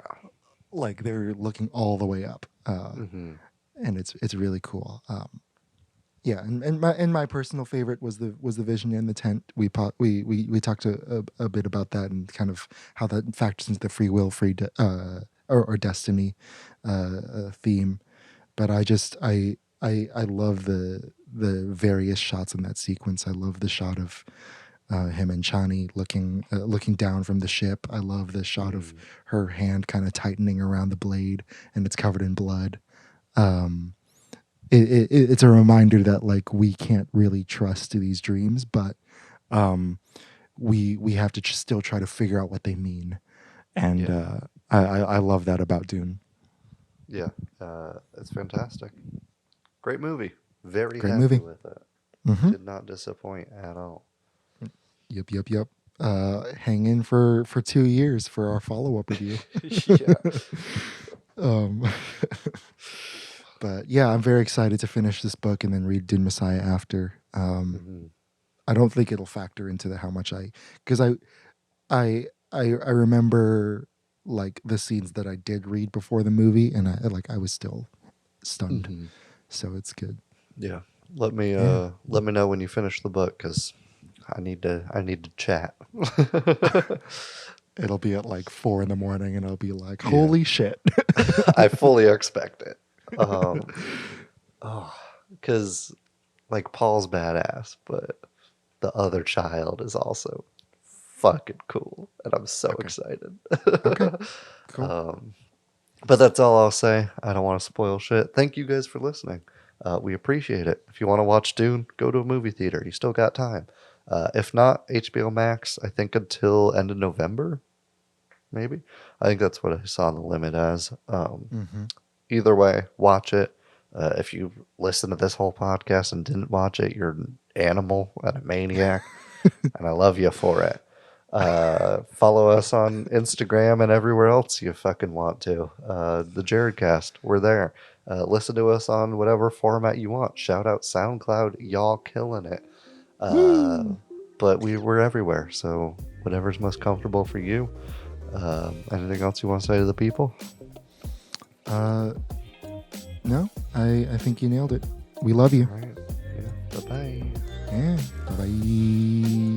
Like they're looking all the way up, and it's really cool. Yeah, and my personal favorite was the vision in the tent. We talked a bit about that and kind of how that factors into the free will, or destiny theme. But I love the various shots in that sequence. I love the shot of him and Chani looking down from the ship. I love the shot of her hand kind of tightening around the blade and it's covered in blood. It's a reminder that like we can't really trust these dreams, but we have to still try to figure out what they mean. And I love that about Dune. Yeah, it's fantastic. Great movie. Very Great happy movie. with it. Mhm. Did not disappoint at all. Yep. Hang in for 2 years for our follow-up review. Yeah. But yeah, I'm very excited to finish this book and then read Dune Messiah after. I don't think it'll factor into how much because I remember like the scenes that I did read before the movie, and I was still stunned. So it's good. Yeah. Let me know when you finish the book, because I need to chat. It'll be at like 4 a.m, and I'll be like, "Holy shit!" I fully expect it. Because like Paul's badass, but the other child is also fucking cool, and I'm so excited. Okay, cool. But that's all I'll say. I don't want to spoil shit. Thank you guys for listening. We appreciate it. If you want to watch Dune, go to a movie theater. You still got time. If not, HBO Max, I think until end of November, maybe. I think that's what I saw the limit as. Either way, watch it. If you listen to this whole podcast and didn't watch it, you're an animal and a maniac, and I love you for it. Follow us on Instagram and everywhere else you fucking want to. The Jared Cast, we're there. Listen to us on whatever format you want. Shout out SoundCloud, y'all killing it. But we're everywhere, so whatever's most comfortable for you. Anything else you want to say to the people? No, I think you nailed it. We love you. All right. Yeah. Bye-bye. Bye bye.